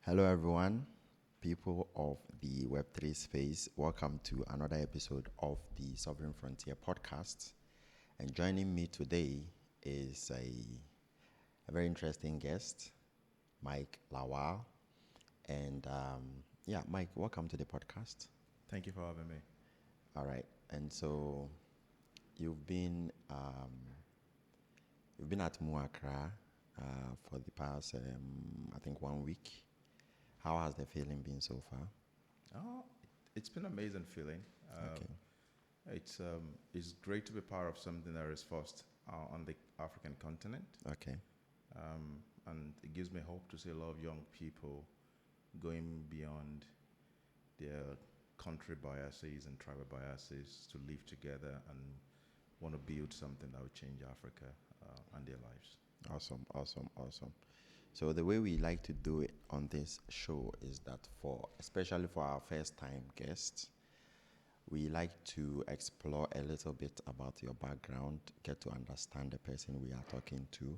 Hello, everyone, people of the Web3 space. Welcome to another episode of the Sovereign Frontier podcast. And joining me today is a very interesting guest, Mike Lawal. And Mike, welcome to the podcast. Thank you for having me. All right. And so you've been at Muakra for the past, I think, 1 week. How has the feeling been so far? Oh, it's been an amazing feeling. Okay. It's great to be part of something that is first on the African continent. Okay. And it gives me hope to see a lot of young people going beyond their country biases and tribal biases to live together and want to build something that will change Africa and their lives. Awesome. So the way we like to do it on this show is that especially for our first time guests, we like to explore a little bit about your background, get to understand the person we are talking to,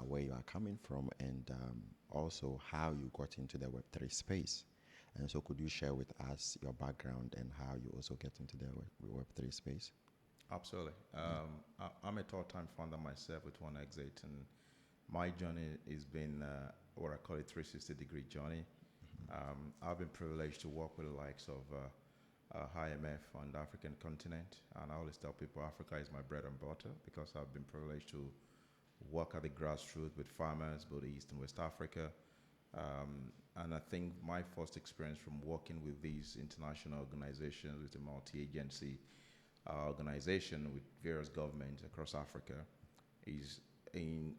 where you are coming from, and also how you got into the Web3 space. And so could you share with us your background and how you also get into the Web3 space? Absolutely. I'm a third-time founder myself with one exit, and my journey has been what I call a 360-degree journey. I've been privileged to work with the likes of IMF on the African continent, and I always tell people Africa is my bread and butter because I've been privileged to work at the grassroots with farmers, both East and West Africa. And I think my first experience from working with these international organizations, with a multi-agency organization with various governments across Africa,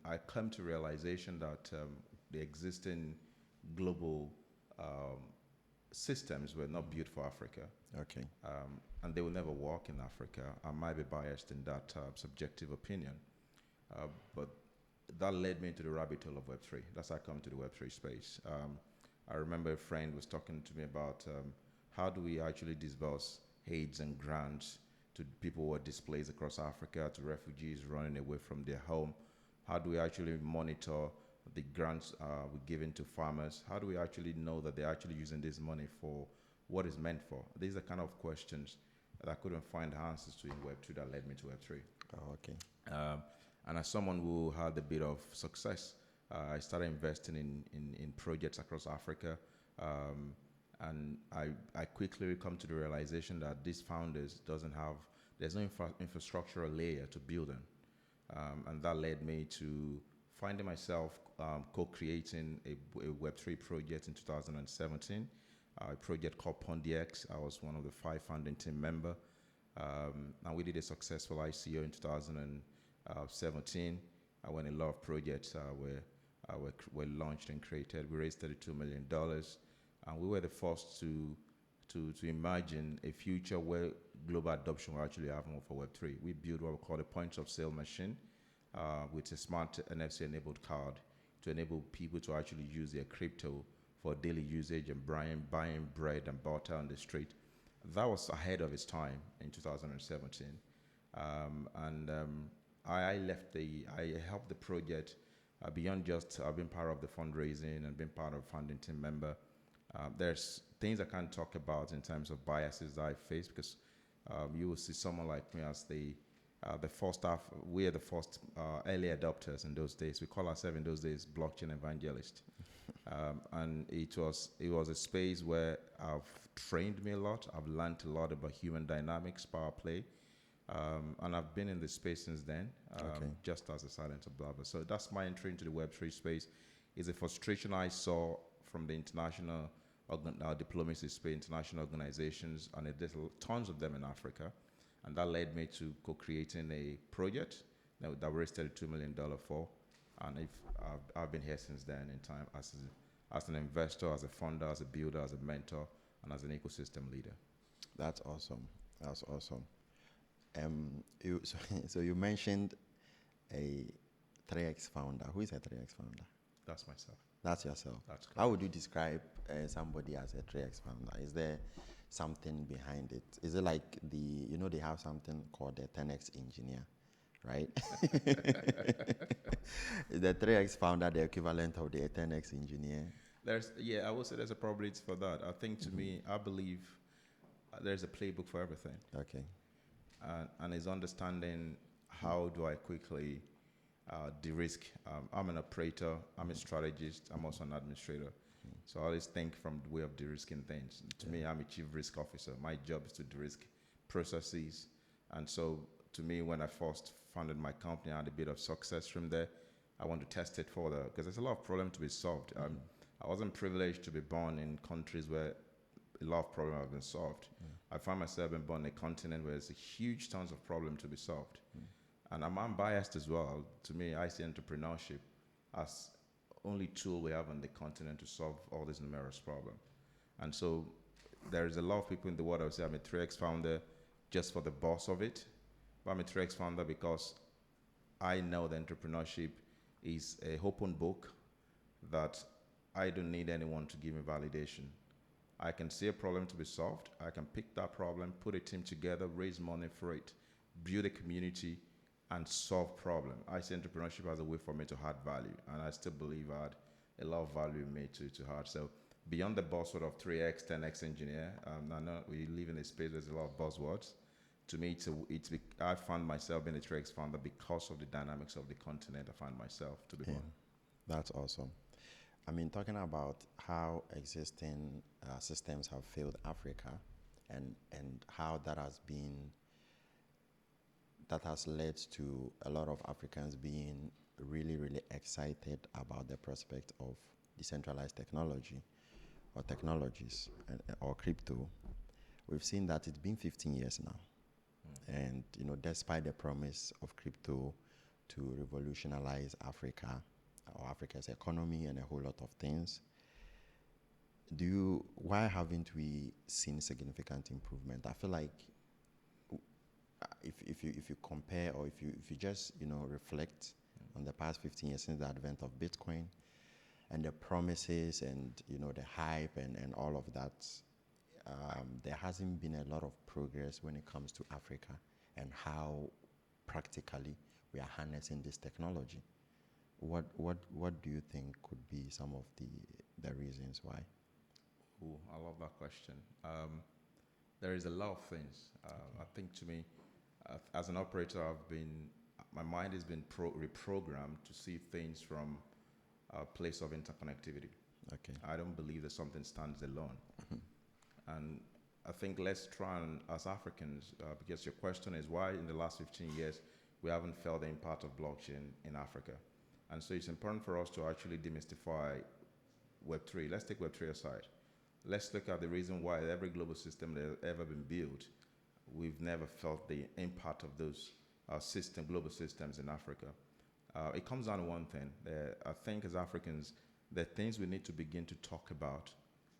I come to realization that the existing global systems were not built for Africa. Okay. And they will never work in Africa. I might be biased in that subjective opinion. But that led me into the rabbit hole of Web3. That's how I come to the Web3 space. I remember a friend was talking to me about how do we actually disburse aids and grants to people who are displaced across Africa, to refugees running away from their home. How do we actually monitor the grants we're giving to farmers? How do we actually know that they're actually using this money for what it's meant for? These are kind of questions that I couldn't find answers to in Web2 that led me to Web3. Oh, okay. And as someone who had a bit of success, I started investing in projects across Africa. And I quickly come to the realization that these founders there's no infrastructural layer to build on. And that led me to finding myself co-creating a Web3 project in 2017, a project called PondiX. I was one of the 5 founding team members. And we did a successful ICO in 2017 when a lot of projects were launched and created. We raised $32 million. And we were the first to imagine a future where global adoption will actually happen for Web3. We built what we call a point of sale machine with a smart NFC-enabled card to enable people to actually use their crypto for daily usage and buying bread and butter on the street. That was ahead of its time in 2017. I helped the project beyond just being part of the fundraising and being part of a founding team member. There's things I can't talk about in terms of biases that I face because you will see someone like me as the first staff. We are the first early adopters in those days. We call ourselves in those days blockchain evangelists. And it was a space where I've trained me a lot. I've learned a lot about human dynamics, power play. And I've been in this space since then, just as a silent observer. So that's my entry into the Web3 space. It's a frustration I saw from the international diplomacy space, international organizations, and there's tons of them in Africa. And that led me to co-creating a project that we raised $32 million for. And I've been here since then in time as an investor, as a founder, as a builder, as a mentor, and as an ecosystem leader. That's awesome. So you mentioned a 3X founder. Who is a 3X founder? That's myself. That's yourself. That's correct. How would you describe somebody as a 3X founder? Is there something behind it? Is it like they have something called a 10X engineer, right? Is the 3X founder the equivalent of the 10X engineer? I will say there's a probability for that. I think to me, I believe there's a playbook for everything, Okay. and it's understanding how do I quickly de-risk. I'm an operator, I'm a strategist, I'm also an administrator. So I always think from the way of de-risking things. To me, I'm a chief risk officer. My job is to de-risk processes. And so to me, when I first founded my company, I had a bit of success from there. I want to test it further because there's a lot of problems to be solved. I wasn't privileged to be born in countries where a lot of problems have been solved. I find myself being born in a continent where there's a huge tons of problems to be solved. And I'm unbiased as well. To me, I see entrepreneurship as only tool we have on the continent to solve all these numerous problems. And so there's a lot of people in the world that would say I'm a 3X founder just for the boss of it. But I'm a 3X founder because I know that entrepreneurship is a open book that I don't need anyone to give me validation. I can see a problem to be solved. I can pick that problem, put a team together, raise money for it, build a community, and solve problem. I see entrepreneurship as a way for me to add value, and I still believe I add a lot of value in me to add. So beyond the buzzword of 3X, 10X engineer, I know we live in a space where there's a lot of buzzwords. To me, I found myself being a 3X founder because of the dynamics of the continent. I find myself to be one. That's awesome. I mean, talking about how existing systems have failed Africa, and how that has led to a lot of Africans being really, really excited about the prospect of decentralized technology or technologies or crypto. We've seen that it's been 15 years now. And, despite the promise of crypto to revolutionize Africa or Africa's economy and a whole lot of things, why haven't we seen significant improvement? I feel like if you compare, or if you just reflect on the past 15 years since the advent of Bitcoin and the promises and the hype and all of that, there hasn't been a lot of progress when it comes to Africa and how practically we are harnessing this technology. What do you think could be some of the reasons why? Ooh, I love that question. There is a lot of things. I think to me, as an operator, my mind has been reprogrammed to see things from a place of interconnectivity. Okay. I don't believe that something stands alone. And I think let's try and, as Africans, because your question is why in the last 15 years we haven't felt the impact of blockchain in Africa. And so it's important for us to actually demystify Web3. Let's take Web3 aside. Let's look at the reason why every global system that has ever been built, we've never felt the impact of those global systems in Africa. It comes down to one thing. I think as Africans, there are things we need to begin to talk about,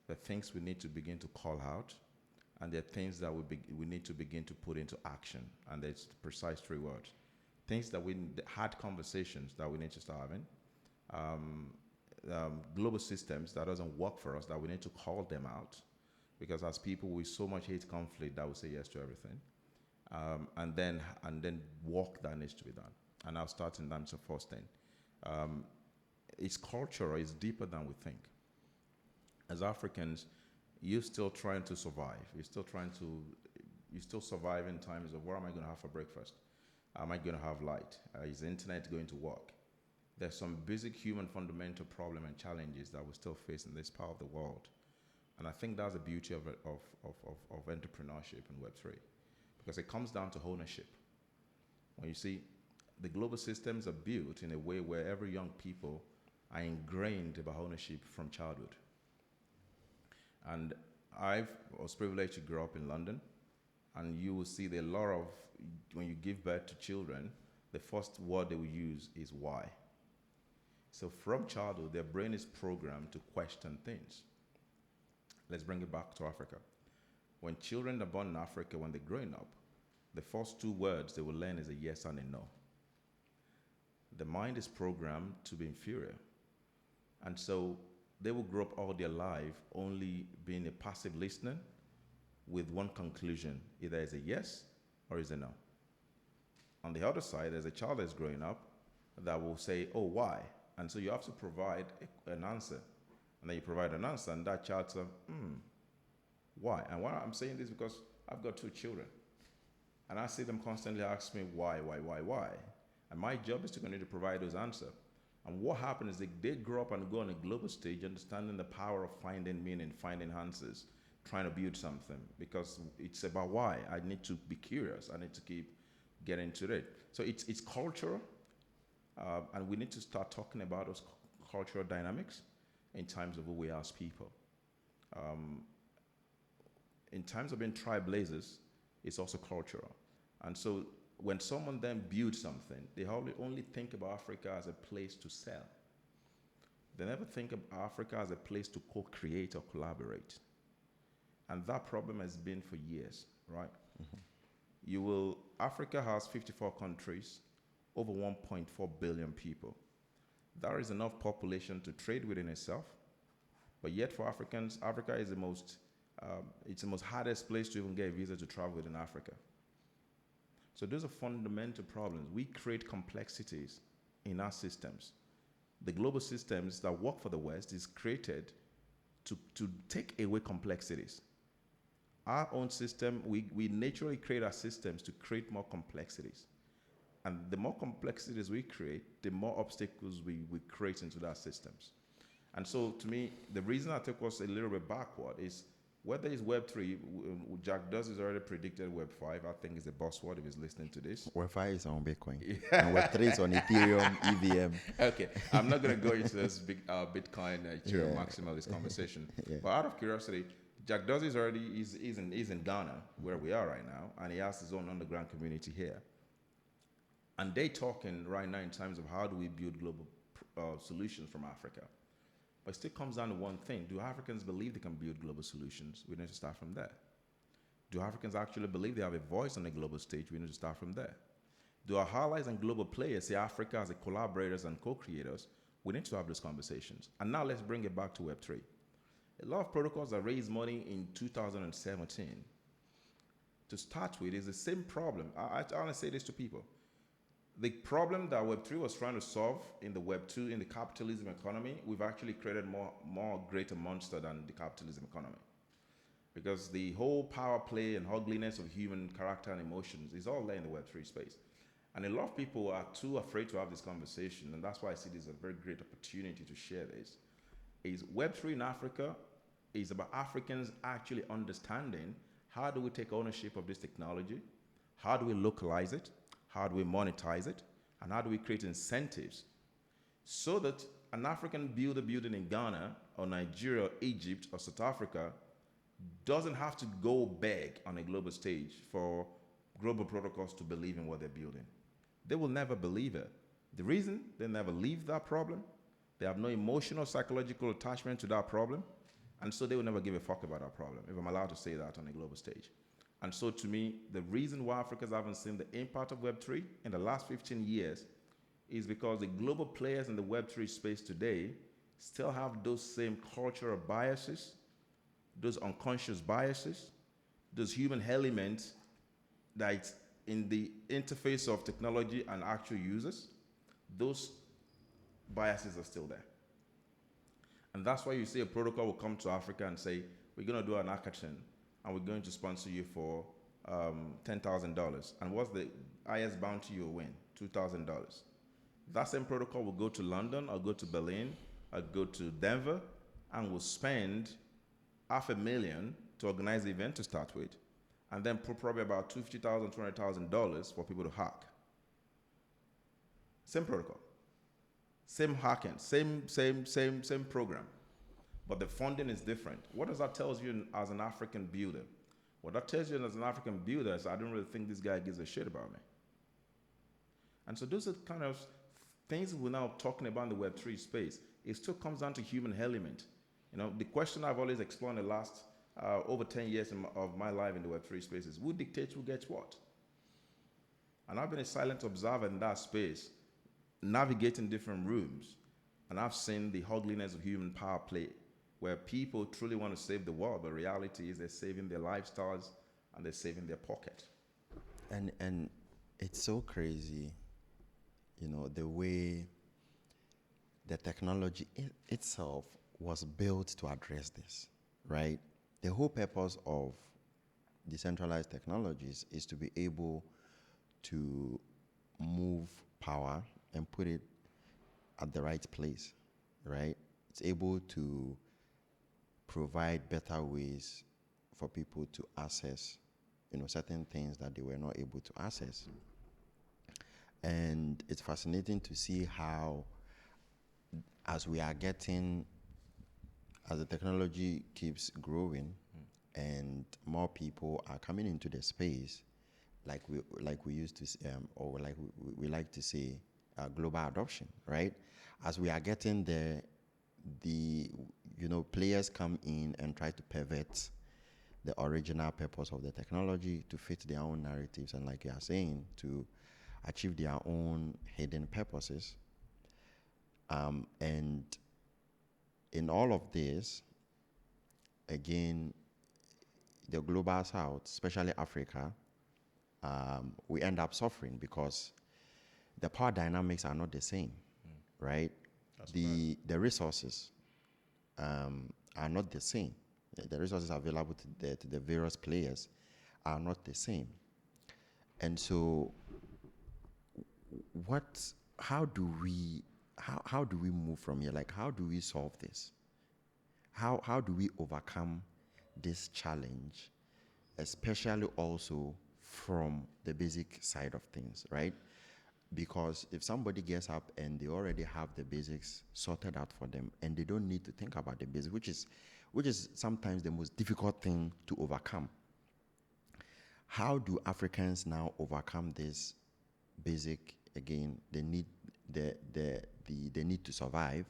there are things we need to begin to call out, and there are things that we need to begin to put into action. And there's the precise 3 words. Things that hard conversations that we need to start having. Global systems that doesn't work for us, that we need to call them out, because as people we so much hate conflict that we say yes to everything, and then work that needs to be done. And I'll start in terms of first thing. It's cultural, it's deeper than we think. As Africans, you're still trying to survive. You're still surviving in times of what am I going to have for breakfast? Am I going to have light? Is the internet going to work? There's some basic human fundamental problem and challenges that we still face in this part of the world. And I think that's the beauty of entrepreneurship in Web3, because it comes down to ownership. When you see the global systems are built in a way where every young people are ingrained about ownership from childhood. And I was privileged to grow up in London, and you will see that a lot of, when you give birth to children, the first word they will use is why. So from childhood, their brain is programmed to question things. Let's bring it back to Africa. When children are born in Africa, when they're growing up, the first 2 words they will learn is a yes and a no. The mind is programmed to be inferior. And so they will grow up all their life only being a passive listener with one conclusion, either it's a yes or it's a no. On the other side, there's a child that's growing up that will say, oh, why? And so you have to provide an answer. And then you provide an answer, and that child says, why? And why I'm saying this because I've got 2 children. And I see them constantly ask me why. And my job is to continue to provide those answers. And what happens is they grow up and go on a global stage, understanding the power of finding meaning, finding answers, trying to build something. Because it's about why. I need to be curious. I need to keep getting to it. So it's cultural. And we need to start talking about those cultural dynamics in terms of who we are as people. In terms of being trailblazers, it's also cultural. And so when someone then builds something, they only think about Africa as a place to sell. They never think of Africa as a place to co-create or collaborate. And that problem has been for years, right? Africa has 54 countries, over 1.4 billion people. That is enough population to trade within itself. But yet for Africans, Africa is it's the most hardest place to even get a visa to travel within Africa. So those are fundamental problems. We create complexities in our systems. The global systems that work for the West is created to take away complexities. Our own system, we naturally create our systems to create more complexities. And the more complexities we create, the more obstacles we create into our systems. And so to me, the reason I took us a little bit backward is whether it's Web3, Jack Dorsey has already predicted Web5. I think is a buzzword if he's listening to this. Web5 is on Bitcoin. And Web3 is on Ethereum, EVM. Okay, I'm not going to go into this big Bitcoin, Ethereum maximalist conversation. Yeah. But out of curiosity, Jack Dorsey is in Ghana, where we are right now, and he has his own underground community here. And they're talking right now in terms of how do we build global solutions from Africa. But it still comes down to one thing. Do Africans believe they can build global solutions? We need to start from there. Do Africans actually believe they have a voice on the global stage? We need to start from there. Do our allies and global players see Africa as a collaborators and co-creators? We need to have those conversations. And now let's bring it back to Web3. A lot of protocols that raised money in 2017, to start with, is the same problem. I want to say this to people. The problem that Web3 was trying to solve in the Web2, in the capitalism economy, we've actually created more greater monster than the capitalism economy. Because the whole power play and ugliness of human character and emotions is all there in the Web3 space. And a lot of people are too afraid to have this conversation, and that's why I see this as a very great opportunity to share this. Is Web3 in Africa is about Africans actually understanding how do we take ownership of this technology, how do we localize it, how do we monetize it, and how do we create incentives so that an African builder building in Ghana or Nigeria or Egypt or South Africa doesn't have to go beg on a global stage for global protocols to believe in what they're building. They will never believe it. The reason they never leave that problem, they have no emotional, psychological attachment to that problem, and so they will never give a fuck about that problem, if I'm allowed to say that on a global stage. And so to me, the reason why Africans haven't seen the impact of Web3 in the last 15 years is because the global players in the Web3 space today still have those same cultural biases, those unconscious biases, those human elements that in the interface of technology and actual users, those biases are still there. And that's why you see a protocol will come to Africa and say, we're going to do an hackathon and we're going to sponsor you for $10,000. And what's the highest bounty you'll win? $2,000. That same protocol will go to London or go to Berlin or go to Denver and will spend $500,000 to organize the event to start with, and then put probably about $250,000, $200,000 for people to hack. Same protocol, same hacking, same program, but the funding is different. What does that tell you as an African builder? What that tells you as an African builder is I don't really think this guy gives a shit about me. And so those are kind of things we're now talking about in the Web3 space. It still comes down to human element. You know, the question I've always explored in the last over 10 years of my life in the Web3 space is who dictates who gets what? And I've been a silent observer in that space, navigating different rooms, and I've seen the ugliness of human power play, where people truly want to save the world, but reality is they're saving their lifestyles and they're saving their pocket. And it's so crazy, you know, the way the technology itself was built to address this, right? The whole purpose of decentralized technologies is to be able to move power and put it at the right place, right? It's able to provide better ways for people to access, certain things that they were not able to access. And it's fascinating to see how, as the technology keeps growing, and more people are coming into the space, like we used to, or like we like to say, global adoption, right? As we are getting there, the players come in and try to pivot the original purpose of the technology to fit their own narratives, and like you are saying, to achieve their own hidden purposes. And in all of this, again, the global south, especially Africa, we end up suffering because the power dynamics are not the same, right? The resources are not the same. The resources available to the various players are not the same. And so how do we move from here? Like, how do we solve this? How do we overcome this challenge, especially also from the basic side of things, right? Because if somebody gets up and they already have the basics sorted out for them and they don't need to think about the basics, which is sometimes the most difficult thing to overcome. How do Africans now overcome this basic, again, the need to survive,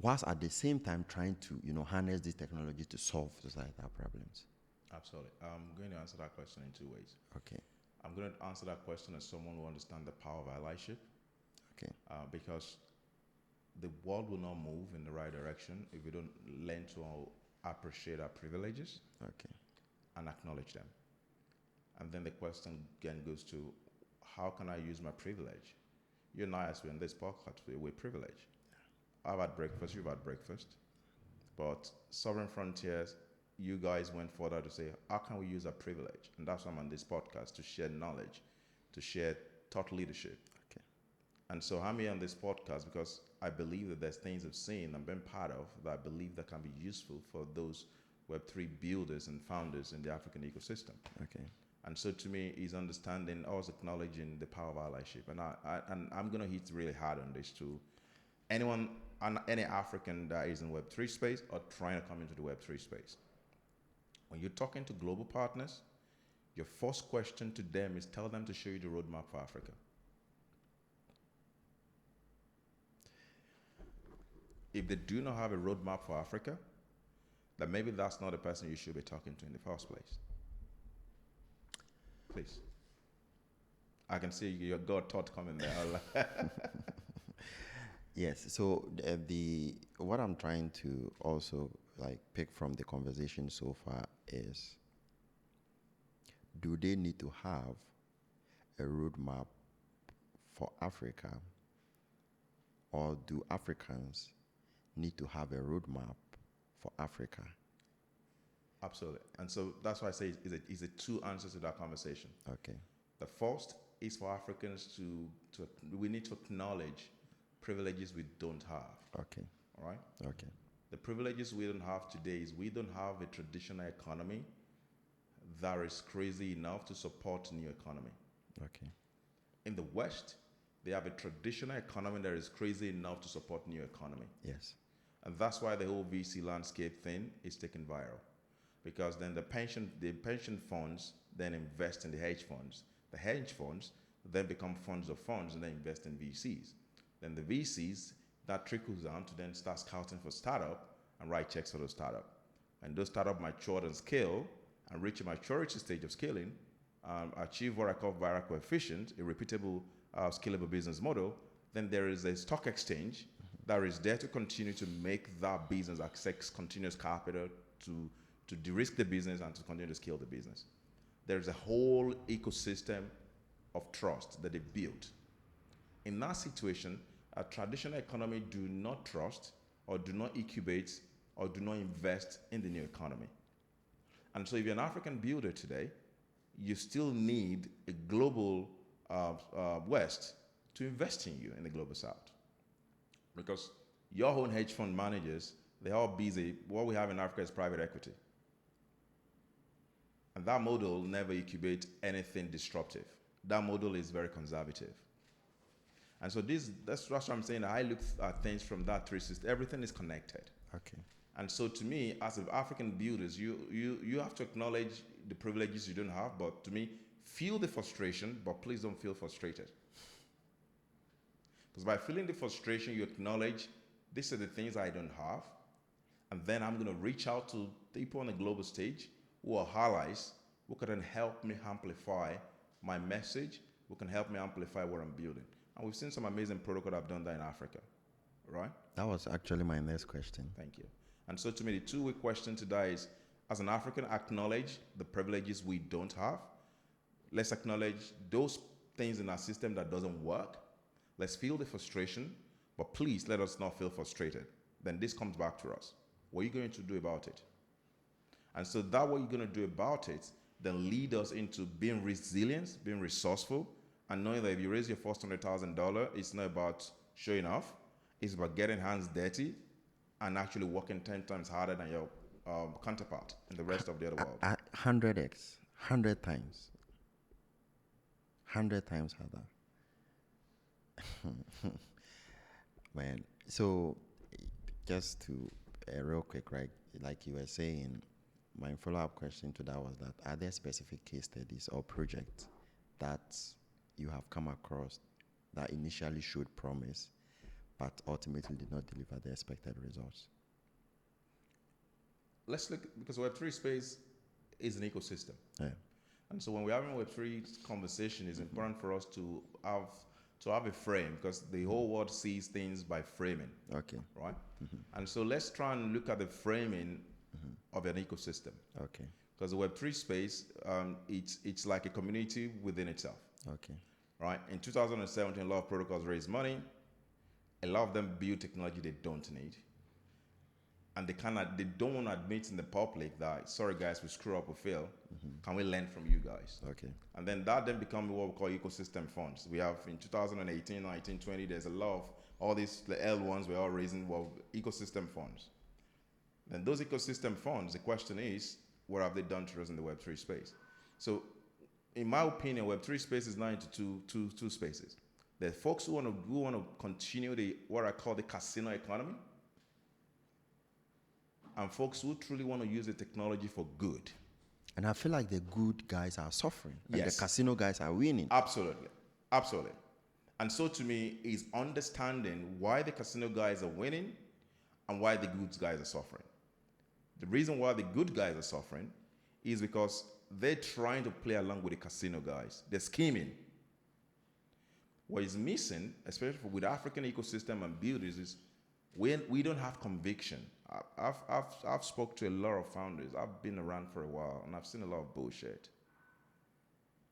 whilst at the same time trying to harness this technology to solve societal problems? Absolutely. I'm going to answer that question in two ways. Okay. I'm going to answer that question as someone who understands the power of allyship. Okay. Because the world will not move in the right direction if we don't learn to appreciate our privileges, okay, and acknowledge them. And then the question again goes to, how can I use my privilege? You and I, as we're in this podcast, we're privileged. I've had breakfast, you've had breakfast. But Sovereign Frontiers, you guys went further to say, how can we use our privilege? And that's why I'm on this podcast, to share knowledge, to share thought leadership. Okay. And so I'm here on this podcast because I believe that there's things I've seen and been part of that I believe that can be useful for those Web3 builders and founders in the African ecosystem. Okay. And so to me, is understanding, also acknowledging the power of allyship. And I'm going to hit really hard on this too. Any African that is in Web3 space or trying to come into the Web3 space, when you're talking to global partners, your first question to them is tell them to show you the roadmap for Africa. If they do not have a roadmap for Africa, then maybe that's not the person you should be talking to in the first place. Please. I can see your God thought coming there. Yes. So what I'm trying to also pick from the conversation so far is, do they need to have a roadmap for Africa, or do Africans need to have a roadmap for Africa? Absolutely. And so that's why I say it's a two answers to that conversation. Okay. The first is for Africans we need to acknowledge privileges we don't have. Okay. All right? Okay. The privileges we don't have today is we don't have a traditional economy that is crazy enough to support new economy. Okay. In the West, they have a traditional economy that is crazy enough to support new economy. Yes. And that's why the whole VC landscape thing is taking viral. Because then the pension funds then invest in the hedge funds. The hedge funds then become funds of funds and then invest in VCs. Then the VCs, that trickles down to then start scouting for startup and write checks for those startup. And those startup mature and scale and reach a maturity stage of scaling, achieve what I call viral coefficient, a repeatable, scalable business model, then there is a stock exchange that is there to continue to make that business access continuous capital to de-risk the business and to continue to scale the business. There's a whole ecosystem of trust that they built. In that situation, a traditional economy do not trust or do not incubate or do not invest in the new economy. And so if you're an African builder today, you still need a global West to invest in you in the global South. Because your own hedge fund managers, they're all busy. What we have in Africa is private equity. And that model never incubates anything disruptive. That model is very conservative. And so that's what I'm saying. I look at things from that 360. Everything is connected. Okay. And so to me, as African builders, you have to acknowledge the privileges you don't have, but to me, feel the frustration, but please don't feel frustrated. Because by feeling the frustration, you acknowledge these are the things I don't have, and then I'm going to reach out to people on the global stage who are allies, who can help me amplify my message, who can help me amplify what I'm building. And we've seen some amazing protocols that have done that in Africa, right? That was actually my next question. Thank you. And so to me, the two-way question today is, as an African, acknowledge the privileges we don't have. Let's acknowledge those things in our system that doesn't work. Let's feel the frustration, but please let us not feel frustrated. Then this comes back to us. What are you going to do about it? And so that what you're going to do about it then lead us into being resilient, being resourceful, and knowing that if you raise your first $100,000, it's not about showing off. It's about getting hands dirty and actually working 10 times harder than your counterpart in the rest of the other world. 100x, 100 times. 100 times harder. Man, so just to real quick, right? Like you were saying, my follow-up question to that was that are there specific case studies or projects that you have come across that initially showed promise but ultimately did not deliver the expected results? Let's look, because Web3 space is an ecosystem. Yeah. And so when we're having Web3 conversation, it's important for us to have a frame, because the whole world sees things by framing. Okay. Right? And so let's try and look at the framing of an ecosystem. Okay. Because the Web3 space, it's like a community within itself. Okay. Right? In 2017, a lot of protocols raised money. A lot of them build technology they don't need. And they don't want to admit in the public that, sorry guys, we screw up, we fail. Can we learn from you guys? Okay. And then that then becomes what we call ecosystem funds. We have in 2018, 19, 20, there's a lot of all these, the L1s we're all raising, ecosystem funds. Then those ecosystem funds, the question is, what have they done to us in the Web3 space? So in my opinion, Web3 space is now into two spaces. There's folks who want to continue what I call the casino economy, and folks who truly want to use the technology for good. And I feel like the good guys are suffering. And Yes. the casino guys are winning. Absolutely. Absolutely. And so to me, is understanding why the casino guys are winning and why the good guys are suffering. The reason why the good guys are suffering is because they're trying to play along with the casino guys. They're scheming. What is missing, especially with African ecosystem and builders, is we don't have conviction. I've spoke to a lot of founders. I've been around for a while, and I've seen a lot of bullshit.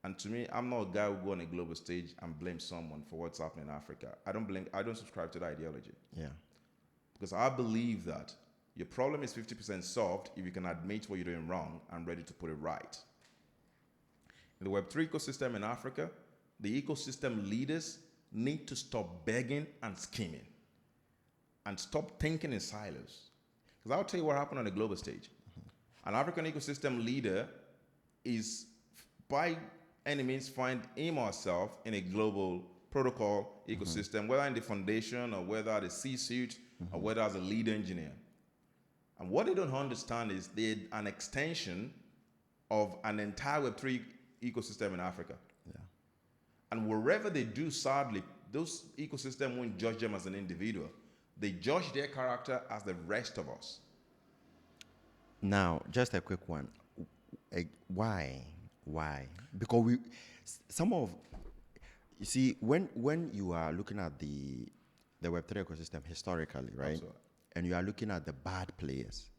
And to me, I'm not a guy who go on a global stage and blame someone for what's happening in Africa. I don't subscribe to that ideology. Yeah. Because I believe that your problem is 50% solved if you can admit what you're doing wrong and ready to put it right. In the Web3 ecosystem in Africa, the ecosystem leaders need to stop begging and scheming and stop thinking in silos. Because I'll tell you what happened on the global stage. An African ecosystem leader is, by any means, find him or herself in a global protocol ecosystem, whether in the foundation or whether at the C-suite or whether as a lead engineer. And what they don't understand is they're an extension of an entire Web3 ecosystem in Africa. Yeah. And wherever they do, sadly, those ecosystems won't judge them as an individual. They judge their character as the rest of us. Now, just a quick one. Why? Because you see, when you are looking at the Web3 ecosystem historically, right? Absolutely. And you are looking at the bad players,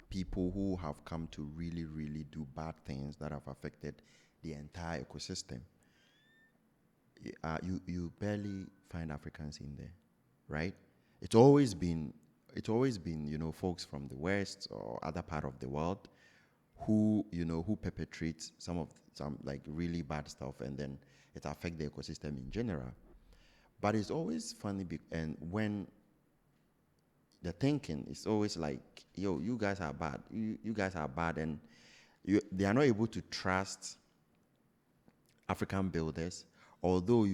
people who have come to really, really do bad things that have affected the entire ecosystem. You barely find Africans in there, right? it's always been, folks from the West or other part of the world who perpetrate some like really bad stuff, and then it affect the ecosystem in general. But it's always funny, and when the thinking is always like, yo, you guys are bad, you guys are bad, and they are not able to trust African builders, although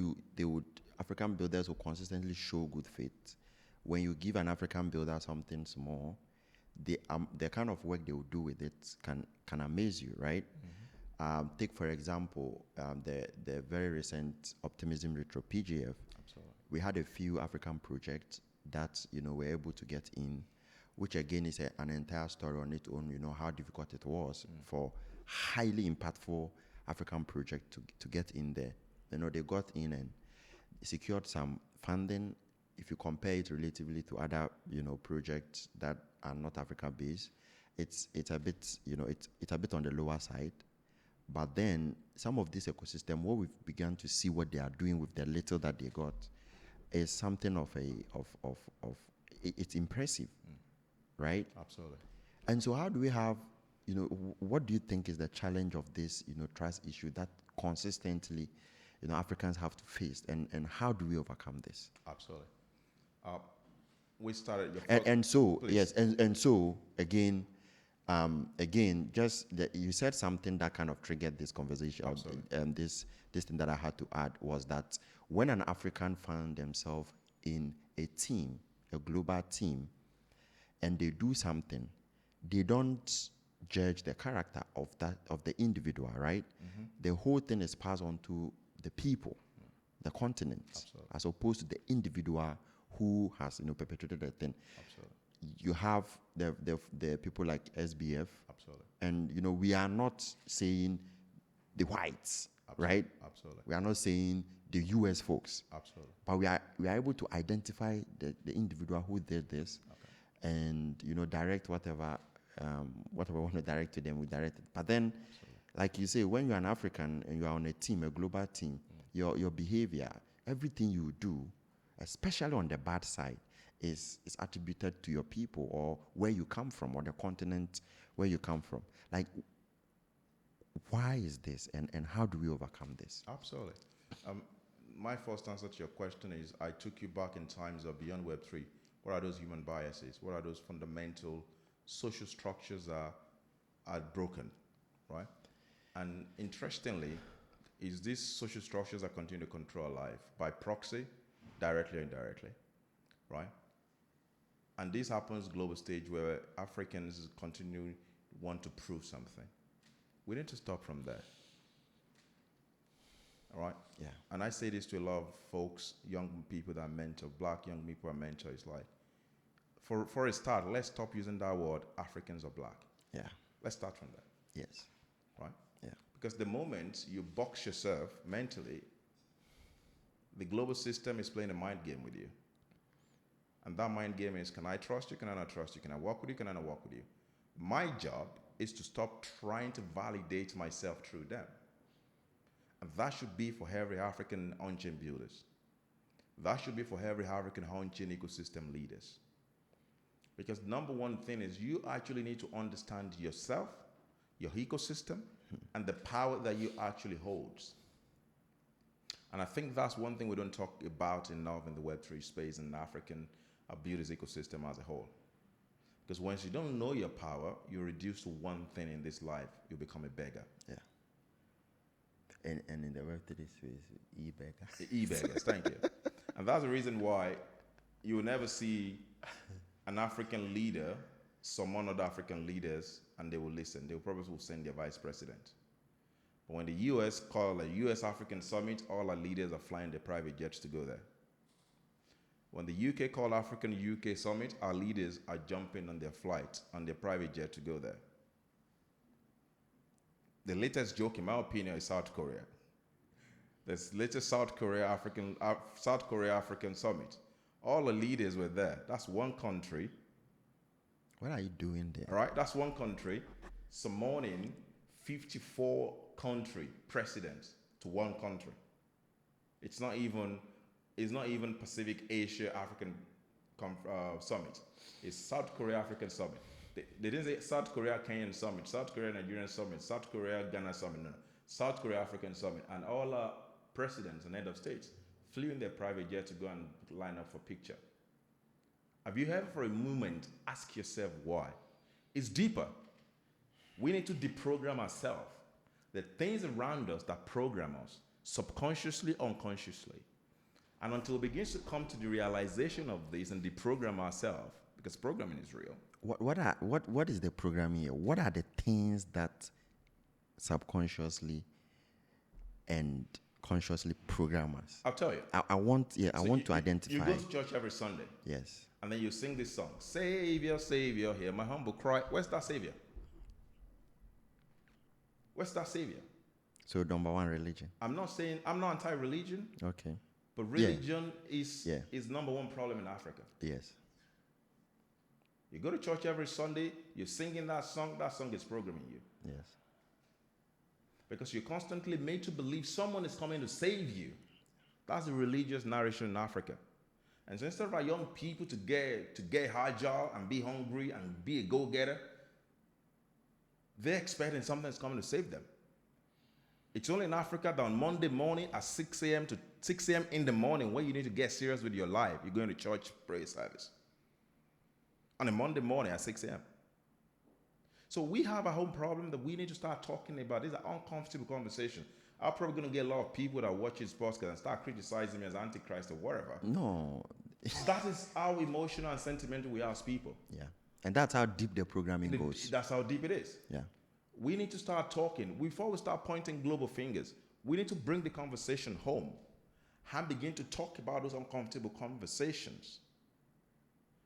African builders will consistently show good faith. When you give an African builder something small, the kind of work they will do with it can amaze you, right? Take for example the very recent Optimism Retro PGF. Absolutely. We had a few African projects that were able to get in, which again is an entire story on its own. How difficult it was for highly impactful African project to get in there. They got in and secured some funding. If you compare it relatively to other projects that are not Africa based, it's a bit it's a bit on the lower side. But then some of this ecosystem, what we've begun to see what they are doing with the little that they got, is something of it's impressive, right? Absolutely. And so how do we have, what do you think is the challenge of this, trust issue that consistently, Africans have to face, and how do we overcome this? Absolutely. We started your And so, please. yes, and so again, just you said something that kind of triggered this conversation. Absolutely. This thing that I had to add was that when an African found themselves in a team, a global team, and they do something, they don't judge the character of the individual, right? The whole thing is passed on to the people, the continent, Absolutely. as opposed to the individual who has perpetrated the thing. Absolutely. You have the people like SBF, Absolutely. and we are not saying the whites, right? Absolutely. We are not saying the US folks, Absolutely. but we are able to identify the individual who did this, and direct whatever we want to direct to them, we direct it. But then, like you say, when you're an African and you are on a team, a global team, your behavior, everything you do, especially on the bad side, is attributed to your people or where you come from, or the continent where you come from. Like, why is this, and how do we overcome this? Absolutely. My first answer to your question is I took you back in times of beyond Web3. What are those human biases? What are those fundamental social structures that are broken, right? And interestingly, is these social structures that continue to control life by proxy, directly or indirectly, right? And this happens global stage where Africans continue want to prove something. We need to stop from there. All right? Yeah. And I say this to a lot of folks, young people that I mentor, black young people I mentor. It's like, for a start, let's stop using that word Africans or black. Yeah. Let's start from there. Yes. Right? Yeah. Because the moment you box yourself mentally, the global system is playing a mind game with you. And that mind game is, can I trust you? Can I not trust you? Can I work with you? Can I not work with you? My job is to stop trying to validate myself through them. And that should be for every African on-chain builders. That should be for every African on-chain ecosystem leaders. Because number one thing is you actually need to understand yourself, your ecosystem, and the power that you actually hold. And I think that's one thing we don't talk about enough in the Web3 space in the African builders ecosystem as a whole. Because once you don't know your power, you're reduced to one thing in this life, you become a beggar. Yeah. And in the Web3 space, e-beggars. E-beggars, thank you. And that's the reason why you will never see an African leader summon other African leaders and they will listen. They probably will send their vice president. But when the US call a US African summit, all our leaders are flying their private jets to go there. When the UK call African UK summit, our leaders are jumping on their flight, on their private jet to go there. The latest joke, in my opinion, is South Korea. This latest South Korea African summit. All the leaders were there. That's one country. What are you doing there? All right, that's one country summoning 54 country presidents to one country. It's not even Pacific Asia African summit. It's South Korea African Summit. They didn't say South Korea Kenyan Summit, South Korea Nigerian Summit, South Korea Ghana Summit. No, South Korea African Summit. And all our presidents and head of states flew in their private jet to go and line up for picture. Have you ever for a moment ask yourself why? It's deeper. We need to deprogram ourselves. The things around us that program us, subconsciously, unconsciously. And until we begin to come to the realization of this and deprogram ourselves, because programming is real. What is the programming here? What are the things that subconsciously and consciously program us? I'll tell you. I want to identify. You go to church every Sunday. Yes. And then you sing this song, Savior, Savior, hear my humble cry. Where's that Savior? Where's that Savior? So number one, religion. I'm not anti-religion. Okay. But religion is number one problem in Africa. Yes. You go to church every Sunday, you're singing that song is programming you. Yes. Because you're constantly made to believe someone is coming to save you. That's the religious narration in Africa. And so instead of our young people to get agile and be hungry and be a go-getter, they're expecting something that's coming to save them. It's only in Africa that on Monday morning at 6 a.m. to 6 a.m. in the morning when you need to get serious with your life, you're going to church prayer service. On a Monday morning at 6 a.m. So we have our own problem that we need to start talking about. These are uncomfortable conversations. I'm probably going to get a lot of people that watch this podcast and start criticizing me as Antichrist or whatever. No. That is how emotional and sentimental we are as people. Yeah. And that's how deep the programming goes. That's how deep it is. Yeah. We need to start talking. Before we start pointing global fingers, we need to bring the conversation home and begin to talk about those uncomfortable conversations.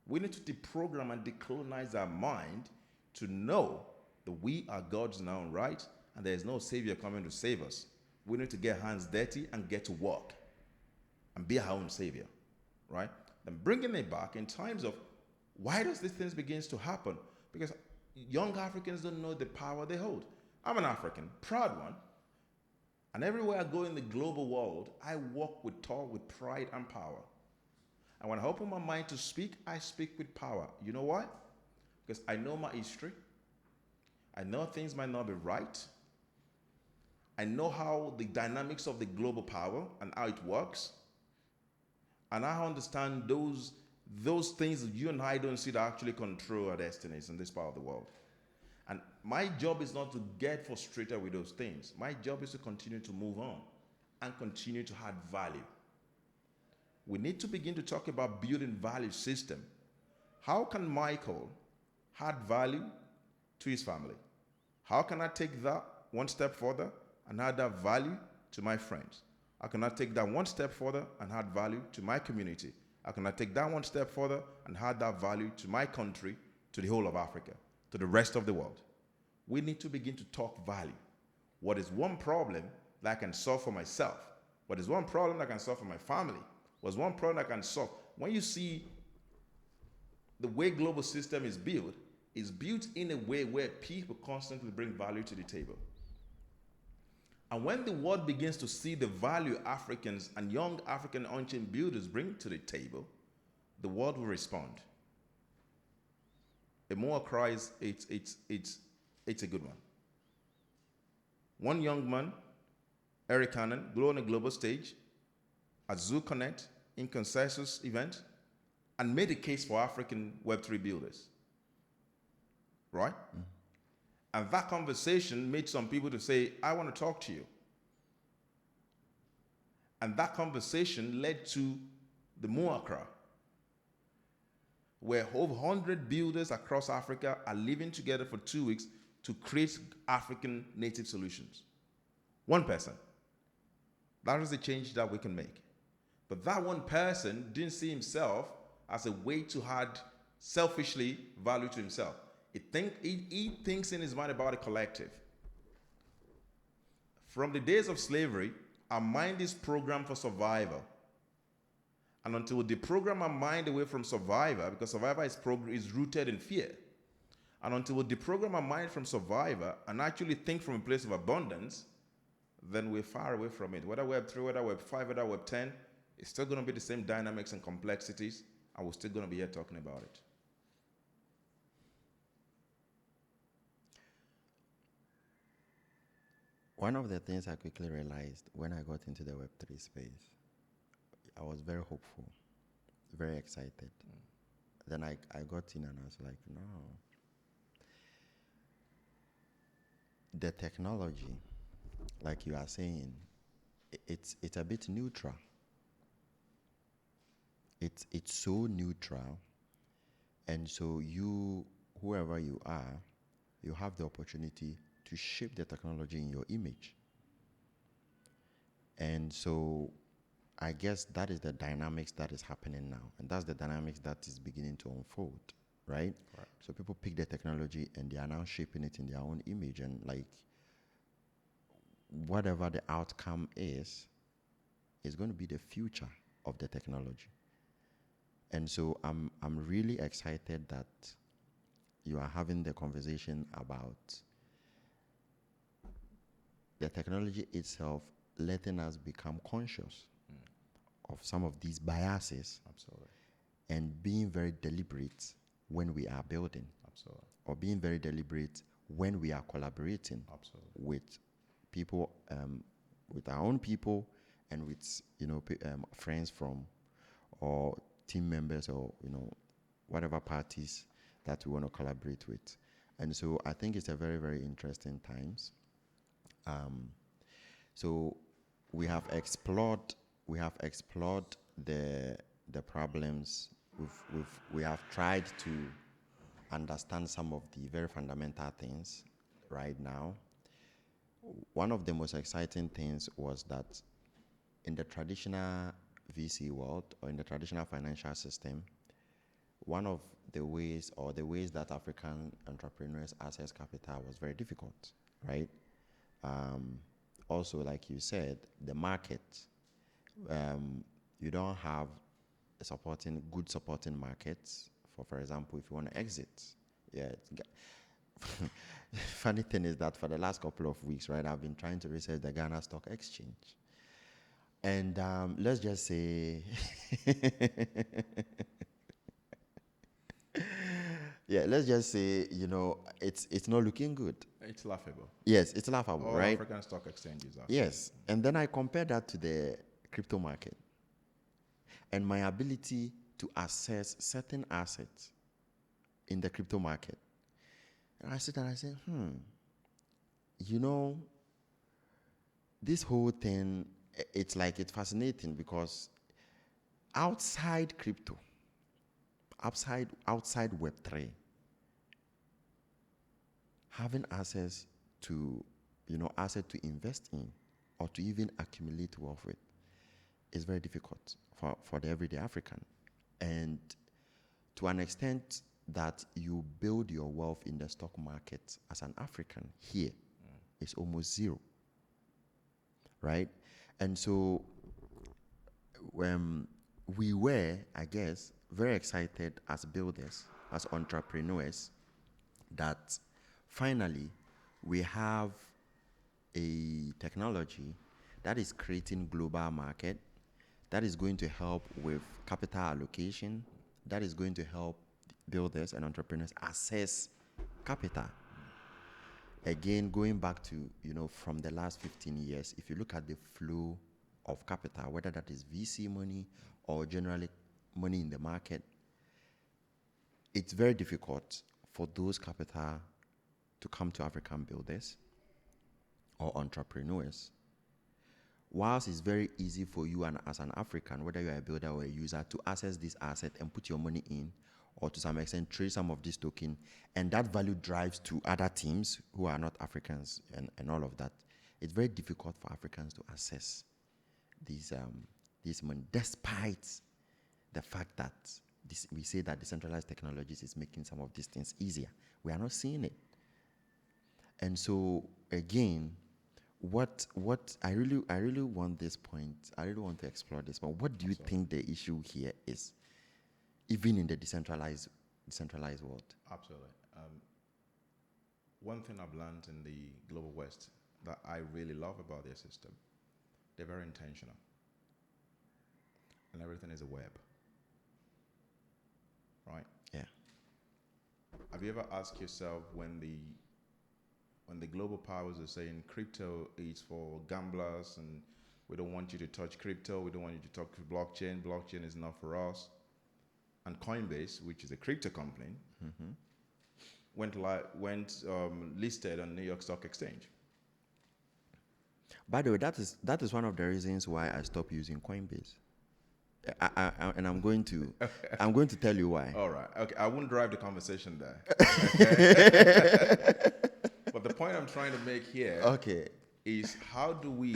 We need to deprogram and decolonize our mind to know that we are God's in our own right and there is no Savior coming to save us. We need to get hands dirty and get to work and be our own Savior, right? And bringing it back in times of why does these things begin to happen? Because young Africans don't know the power they hold. I'm an African, proud one. And everywhere I go in the global world, I walk with pride and power. And when I open my mind to speak, I speak with power. You know why? Because I know my history. I know things might not be right. I know how the dynamics of the global power and how it works. And I understand those things that you and I don't see that actually control our destinies in this part of the world. And my job is not to get frustrated with those things. My job is to continue to move on and continue to add value. We need to begin to talk about building value system. How can Michael add value to his family? How can I take that one step further and add that value to my friends? How can I take that one step further and add value to my community? How can I take that one step further and add that value to my country, to the whole of Africa, to the rest of the world? We need to begin to talk value. What is one problem that I can solve for myself? What is one problem that I can solve for my family? What's one problem I can solve? When you see the way global system is built in a way where people constantly bring value to the table. And when the world begins to see the value Africans and young African on-chain builders bring to the table, the world will respond. A more cries, it's a good one. One young man, Eric Cannon, grew on a global stage at Zoo Connect in Consensus event and made a case for African Web3 builders. Right? Mm-hmm. And that conversation made some people to say, I want to talk to you. And that conversation led to the Muakra, where over 100 builders across Africa are living together for 2 weeks to create African native solutions. One person. That is the change that we can make. But that one person didn't see himself as a way to add selfishly value to himself. He thinks in his mind about a collective. From the days of slavery, our mind is programmed for survival. And until we deprogram our mind away from survivor, because survivor is rooted in fear, and until we deprogram our mind from survivor and actually think from a place of abundance, then we're far away from it. Whether Web 3, whether Web 5, whether Web 10, it's still going to be the same dynamics and complexities, and we're still going to be here talking about it. One of the things I quickly realized when I got into the Web3 space, I was very hopeful, very excited. Then I got in and I was like, no. The technology, like you are saying, it's a bit neutral. It's so neutral, and so you, whoever you are, you have the opportunity to shape the technology in your image. And so I guess that is the dynamics that is happening now, and that's the dynamics that is beginning to unfold, right? Right. So people pick the technology and they are now shaping it in their own image, and like whatever the outcome is going to be the future of the technology. And so I'm really excited that you are having the conversation about the technology itself letting us become conscious of some of these biases. Absolutely. And being very deliberate when we are building. Absolutely. Or being very deliberate when we are collaborating. Absolutely. With people, with our own people, and with friends from, or team members, or whatever parties that we want to collaborate with. And so I think it's a very, very interesting times. So we have explored the problems. We have tried to understand some of the very fundamental things right now. One of the most exciting things was that in the traditional VC world, or in the traditional financial system, one of the ways, or the ways that African entrepreneurs access capital was very difficult, right? Also, like you said, the market, you don't have good supporting markets. For example, if you want to exit, funny thing is that for the last couple of weeks, right, I've been trying to research the Ghana Stock Exchange. And let's just say, let's just say, it's not looking good. It's laughable. Yes, it's laughable, All right? African stock exchanges are. Yes, and then I compare that to the crypto market, and my ability to assess certain assets in the crypto market. And I sit and I say, this whole thing, it's fascinating, because outside crypto, outside Web3, having access to, asset to invest in, or to even accumulate wealth with, is very difficult for the everyday African. And to an extent that you build your wealth in the stock market as an African here is almost zero, right? And so we were, I guess, very excited as builders, as entrepreneurs, that finally we have a technology that is creating global market, that is going to help with capital allocation, that is going to help builders and entrepreneurs access capital. Again, going back to, from the last 15 years, if you look at the flow of capital, whether that is VC money or generally money in the market, it's very difficult for those capital to come to African builders or entrepreneurs. Whilst it's very easy for you, and as an African, whether you're a builder or a user, to access this asset and put your money in, or to some extent trade some of this token, and that value drives to other teams who are not Africans and all of that, it's very difficult for Africans to access this money, despite the fact that we say that decentralized technologies is making some of these things easier. We are not seeing it. And so, again, what I really want this point, I really want to explore this, but what do you think the issue here is, even in the decentralized world? Absolutely. One thing I've learned in the Global West that I really love about their system, they're very intentional. And everything is a web. Have you ever asked yourself when the global powers are saying crypto is for gamblers and we don't want you to touch crypto, we don't want you to touch blockchain is not for us, and Coinbase, which is a crypto company, went listed on New York Stock Exchange. By the way, that is one of the reasons why I stopped using Coinbase. And I'm going to tell you why. All right. Okay. I won't drive the conversation there. Okay? But the point I'm trying to make here is how do we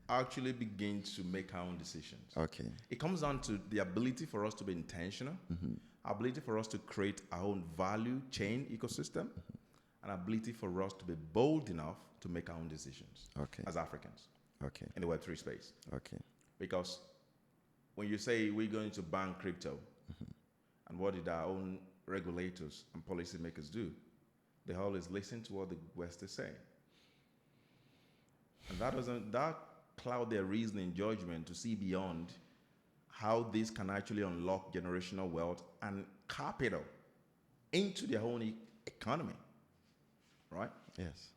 actually begin to make our own decisions? Okay. It comes down to the ability for us to be intentional, ability for us to create our own value chain ecosystem, and ability for us to be bold enough to make our own decisions as Africans in the Web3 space. Okay. Because when you say we're going to ban crypto, and what did our own regulators and policymakers do? They always listen to what the West is saying. And that cloud their reasoning judgment to see beyond how this can actually unlock generational wealth and capital into their own economy. Right? Yes.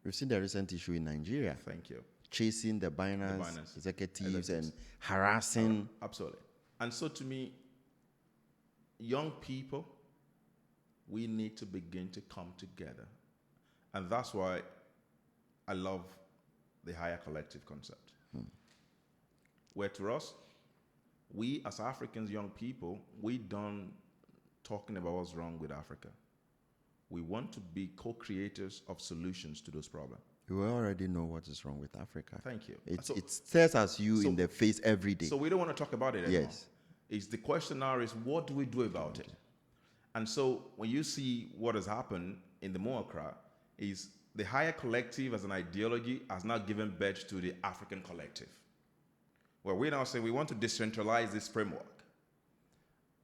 We've seen the recent issue in Nigeria. Thank you. Chasing the Binance executives and harassing. Absolutely. And so to me, young people, we need to begin to come together. And that's why I love the higher collective concept. Where to us, we as Africans, young people, we done talking about what's wrong with Africa. We want to be co-creators of solutions to those problems. We already know what is wrong with Africa. Thank you. It stares at you in the face every day. So we don't want to talk about it anymore. Yes. The question now is, what do we do about it? And so when you see what has happened in the Moakra, is the higher collective as an ideology has now given birth to the African collective. Where we now say we want to decentralize this framework.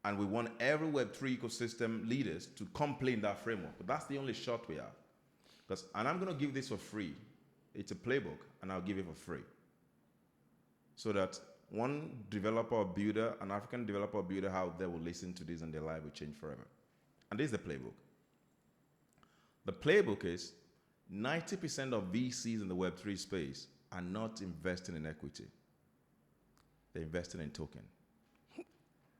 And we want every Web3 ecosystem leaders to come play in that framework. But that's the only shot we have. And I'm going to give this for free. It's a playbook, and I'll give it for free. So that one developer or builder, an African developer or builder out there will listen to this and their life will change forever. And this is the playbook. The playbook is 90% of VCs in the Web3 space are not investing in equity. They're investing in token.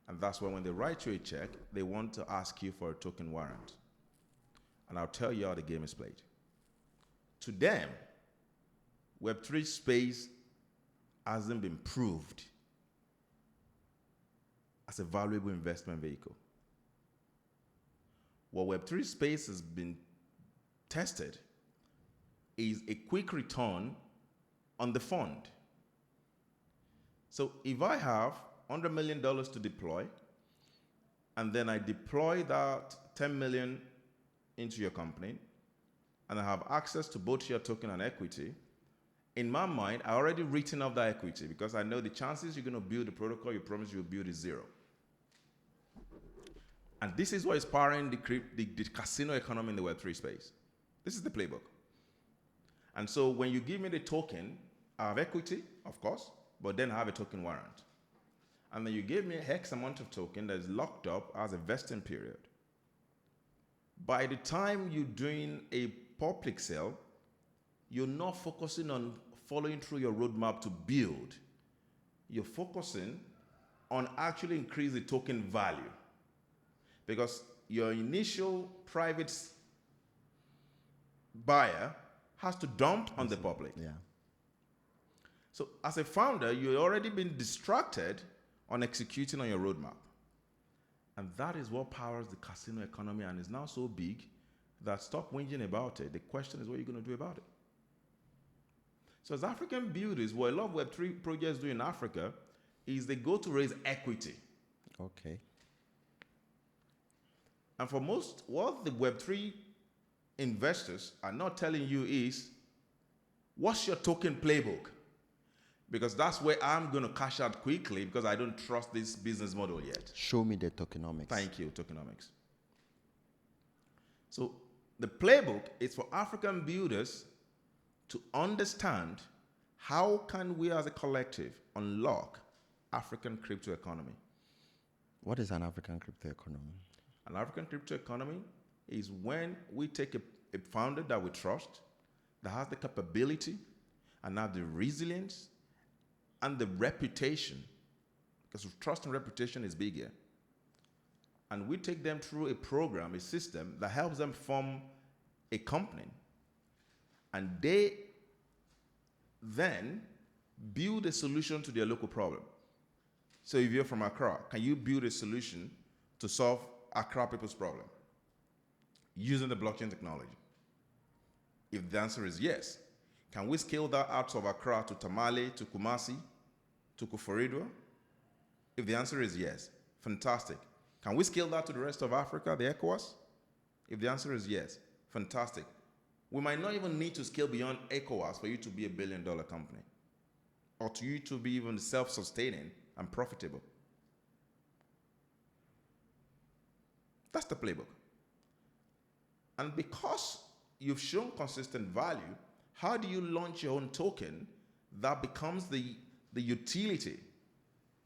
And that's why when they write you a check, they want to ask you for a token warrant. And I'll tell you how the game is played. To them, Web3 space hasn't been proved as a valuable investment vehicle. What Web3 space has been tested is a quick return on the fund. So if I have $100 million to deploy, and then I deploy that 10 million into your company, and I have access to both your token and equity, in my mind, I already written off that equity because I know the chances you're going to build the protocol you promise you'll build is zero. And this is what is powering the casino economy in the Web3 space. This is the playbook. And so when you give me the token, I have equity, of course, but then I have a token warrant. And then you give me X amount of token that is locked up as a vesting period. By the time you're doing a public sale, you're not focusing on following through your roadmap to build. You're focusing on actually increase the token value. Because your initial private buyer has to dump on the public. Yeah. So as a founder, you've already been distracted on executing on your roadmap. And that is what powers the casino economy and is now so big that stop whinging about it. The question is what you're going to do about it. So as African builders, what a lot of Web3 projects do in Africa is they go to raise equity. Okay. And for most, what the Web3 investors are not telling you is, what's your token playbook? Because that's where I'm going to cash out quickly because I don't trust this business model yet. Show me the tokenomics. Thank you, tokenomics. So the playbook is for African builders to understand how can we as a collective unlock African crypto economy. What is an African crypto economy? An African crypto economy is when we take a founder that we trust, that has the capability and have the resilience and the reputation, because trust and reputation is big here. And we take them through a program, a system that helps them form a company. And they then build a solution to their local problem. So if you're from Accra, can you build a solution to solve Accra people's problem using the blockchain technology? If the answer is yes, can we scale that out of Accra to Tamale, to Kumasi, to Kuforidua? If the answer is yes, fantastic. Can we scale that to the rest of Africa, the ECOWAS? If the answer is yes, fantastic. We might not even need to scale beyond ECOWAS for you to be a billion-dollar company, or to you to be even self-sustaining and profitable. That's the playbook. And because you've shown consistent value, how do you launch your own token that becomes the utility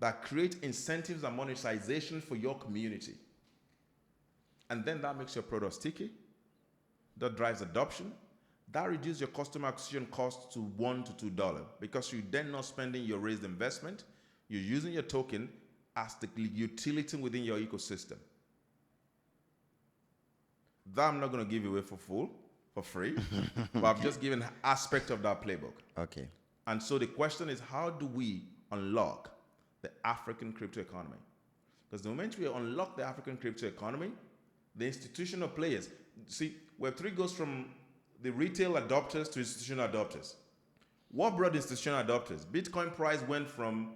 that creates incentives and monetization for your community? And then that makes your product sticky, that drives adoption, that reduces your customer acquisition cost to $1 to $2 because you're then not spending your raised investment, you're using your token as the utility within your ecosystem. That I'm not going to give away for free, but I've just given an aspect of that playbook. Okay. And so the question is, how do we unlock the African crypto economy? Because the moment we unlock the African crypto economy, the institutional players, see, Web3 goes from the retail adopters to institutional adopters. What brought institutional adopters? Bitcoin price went from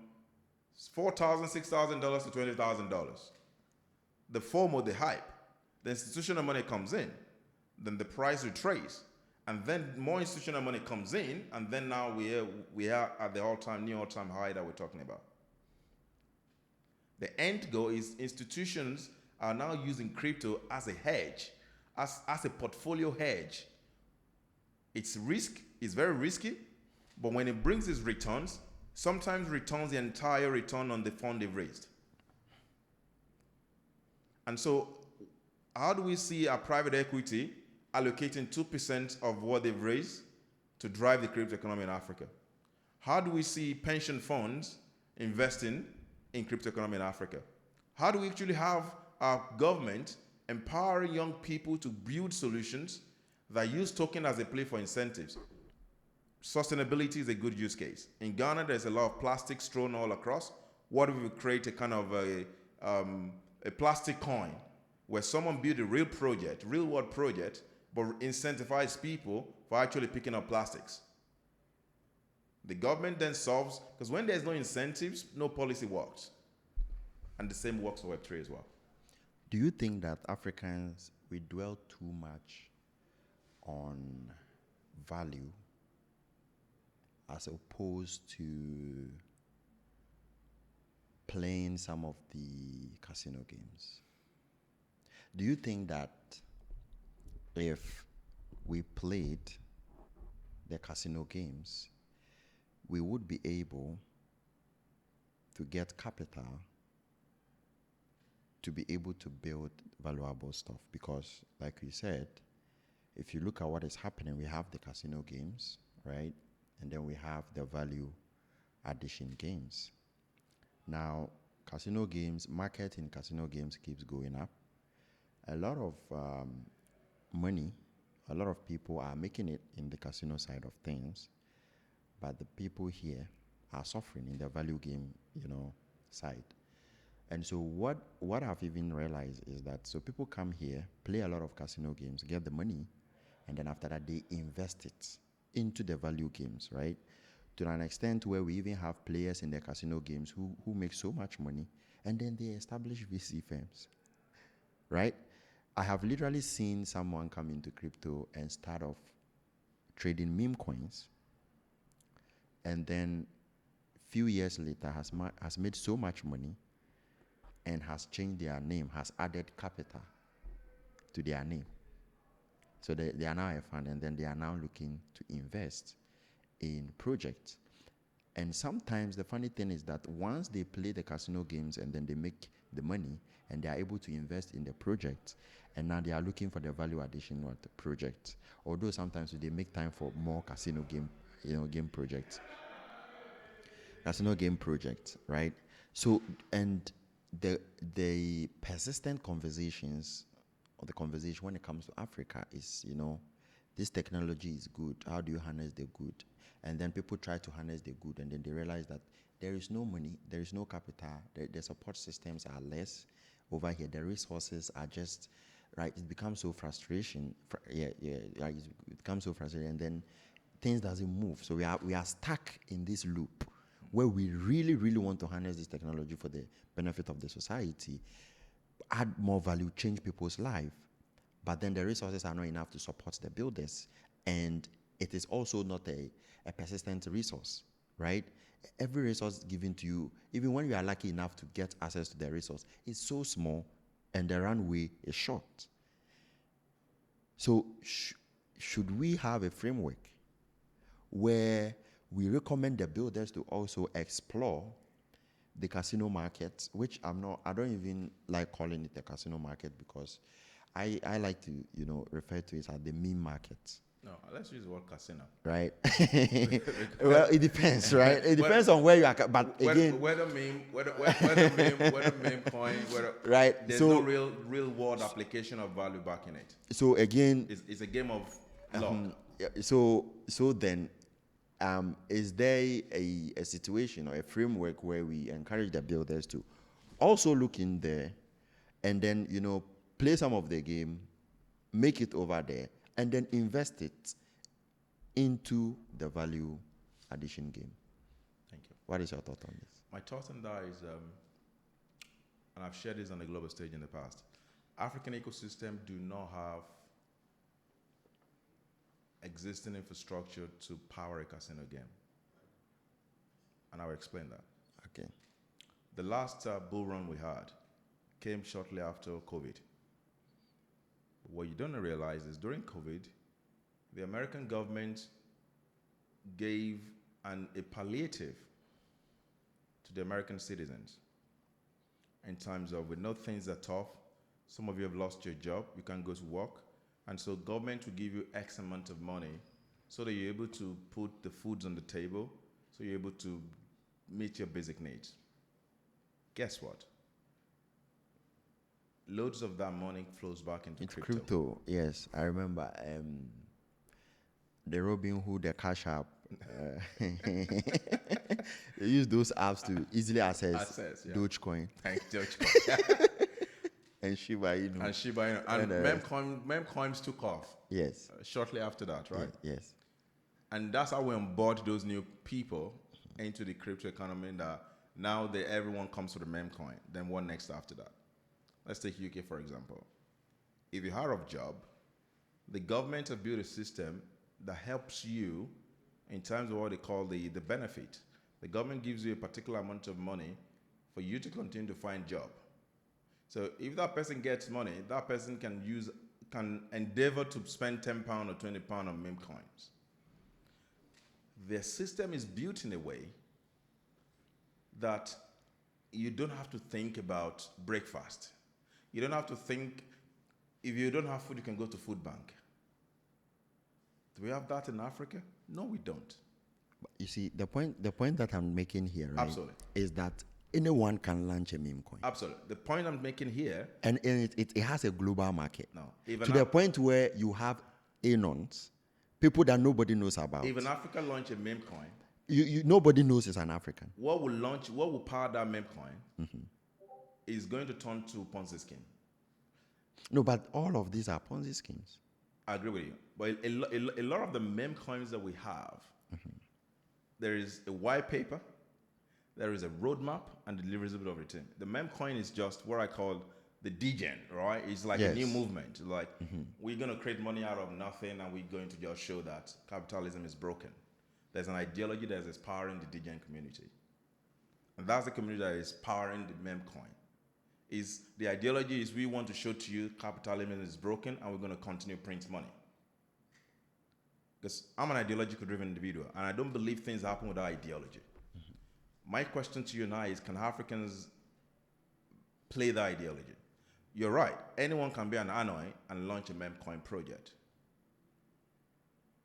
$4,000, $6,000 to $20,000. The FOMO, the hype. The institutional money comes in, then the price retraces, and then more institutional money comes in, and then now we are at the new all-time high that we're talking about. The end goal is institutions are now using crypto as a hedge, as a portfolio hedge. It's very risky, but when it brings its returns, sometimes returns the entire return on the fund they've raised. And so how do we see our private equity allocating 2% of what they've raised to drive the crypto economy in Africa? How do we see pension funds investing in crypto economy in Africa? How do we actually have our government empowering young people to build solutions that use token as a play for incentives? Sustainability is a good use case. In Ghana, there's a lot of plastic strewn all across. What if we create a kind of a plastic coin where someone build a real world project, but incentivize people for actually picking up plastics? The government then solves, because when there's no incentives, no policy works. And the same works for Web3 as well. Do you think that Africans, we dwell too much on value as opposed to playing some of the casino games? Do you think that if we played the casino games, we would be able to get capital to be able to build valuable stuff? Because like we said, if you look at what is happening, we have the casino games, right? And then we have the value addition games. Now, casino games, market in casino games keeps going up. A lot of money, a lot of people are making it in the casino side of things, but the people here are suffering in the value game, side. And so what I've even realized is that, so people come here, play a lot of casino games, get the money, and then after that they invest it into the value games, right? To an extent where we even have players in the casino games who make so much money, and then they establish VC firms, right? I have literally seen someone come into crypto and start off trading meme coins, and then few years later has made so much money and has changed their name, has added capital to their name. So they are now a fund, and then they are now looking to invest in projects. And sometimes the funny thing is that once they play the casino games and then they make the money and they are able to invest in the project, and now they are looking for the value addition of the project. Although sometimes they make time for more casino game, game projects. Casino game projects, right? So, and the persistent conversations, or the conversation when it comes to Africa is, this technology is good. How do you harness the good? And then people try to harness the good, and then they realize that there is no money, there is no capital, the support systems are less over here. The resources are just, right? It becomes so frustration. Like it becomes so frustrating, and then things doesn't move. So we are stuck in this loop where we really, really want to harness this technology for the benefit of the society, add more value, change people's life. But then the resources are not enough to support the builders. And it is also not a persistent resource, right? Every resource given to you, even when you are lucky enough to get access to the resource, is so small and the runway is short. So should we have a framework where we recommend the builders to also explore the casino market, which I don't even like calling it a casino market, because I like to, refer to it as the meme market. No, let's use the word casino. Right. Well, it depends, right? It depends on where you are. But again, whether meme coin, right? There's no real world application of value back in it. So again, it's a game of luck. So then, is there a situation or a framework where we encourage the builders to also look in there, and then play some of the game, make it over there, and then invest it into the value addition game? Thank you. What is your thought on this? My thought on that is, and I've shared this on the global stage in the past, African ecosystem do not have existing infrastructure to power a casino game. And I will explain that. Okay. The last bull run we had came shortly after COVID. What you don't realize is during COVID, the American government gave a palliative to the American citizens in terms of, we know things are tough. Some of you have lost your job. You can't go to work. And so government will give you X amount of money so that you're able to put the foods on the table, so you're able to meet your basic needs. Guess what? Loads of that money flows back into crypto. Yes, I remember the Robin Hood, the Cash App. They use those apps to easily access Dogecoin. Thanks, Dogecoin. And Shiba Inu. And meme coins took off. Yes. Shortly after that, right? Yes. And that's how we onboard those new people into the crypto economy, that now everyone comes to the meme coin. Then what next after that? Let's take UK, for example. If you're out of job, the government have built a system that helps you in terms of what they call the benefit. The government gives you a particular amount of money for you to continue to find job. So if that person gets money, that person can endeavor to spend £10 or £20 on meme coins. Their system is built in a way that you don't have to think about breakfast. You don't have to think, if you don't have food, you can go to food bank. Do we have that in Africa? No, we don't. But you see, the point that I'm making here, right, Absolutely, is that anyone can launch a meme coin. Absolutely. The point I'm making here, and it has a global market. No, to the point where you have anons, people that nobody knows about. Even Africa launch a meme coin, nobody knows it's an African. What will power that meme coin is going to turn to Ponzi scheme. No, but all of these are Ponzi schemes. I agree with you. But a lot of the meme coins that we have, there is a white paper, there is a roadmap, and the deliverable of the team. The meme coin is just what I call the degen, right? It's like a new movement. Like we're going to create money out of nothing, and we're going to just show that capitalism is broken. There's an ideology that is powering the degen community. And that's the community that is powering the meme coin. The ideology is, we want to show to you capitalism is broken, and we're going to continue to print money. Because I'm an ideological driven individual, and I don't believe things happen without ideology. My question to you now is, can Africans play the ideology? You're right. Anyone can be an Anoi and launch a memcoin project.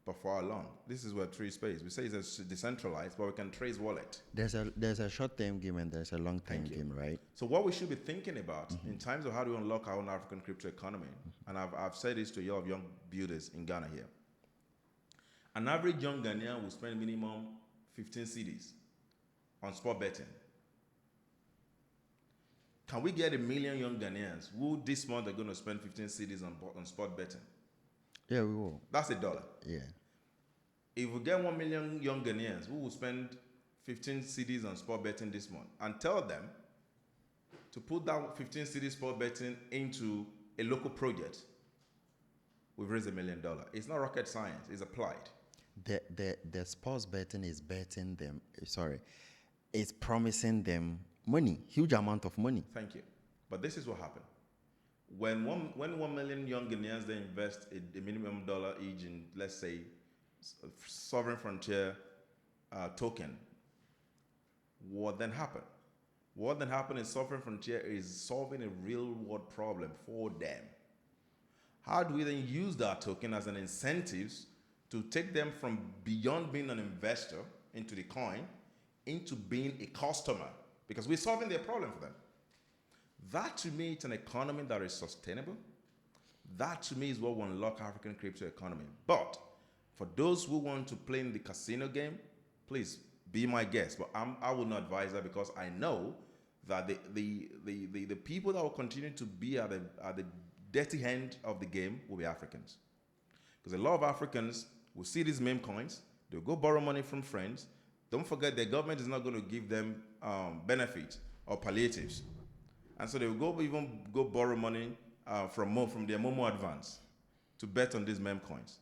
But for how long? This is where tree space. We say it's decentralized, but we can trace wallet. There's a short-term game and there's a long-term game, right? So what we should be thinking about in terms of how do we unlock our own African crypto economy, and I've said this to a lot of young builders in Ghana here. An average young Ghanaian will spend minimum 15 cedis on sport betting. Can we get 1 million young Ghanaians who this month are going to spend 15 cedis on sport betting? Yeah, we will. That's $1. Yeah. If we get 1 million young Ghanaians who will spend 15 cedis on sport betting this month and tell them to put that 15 cedis sport betting into a local project, we've raised $1 million. It's not rocket science, it's applied. The sports betting is betting them, it's promising them money, huge amount of money. Thank you. But this is what happened. When 1 million young Ghanaians they invest a minimum dollar each in, let's say, sovereign frontier token, what then happened? What then happened is sovereign frontier is solving a real world problem for them. How do we then use that token as an incentive to take them from beyond being an investor into the coin into being a customer? Because we're solving their problem for them. That to me is an economy that is sustainable. That to me is what will unlock African crypto economy. But for those who want to play in the casino game, please be my guest. But I will not advise that, because I know that the people that will continue to be at the dirty end of the game will be Africans. Because a lot of Africans will see these meme coins, they'll go borrow money from friends. Don't forget the government is not going to give them benefits or palliatives. And so they will go borrow money from their Momo advance to bet on these meme coins.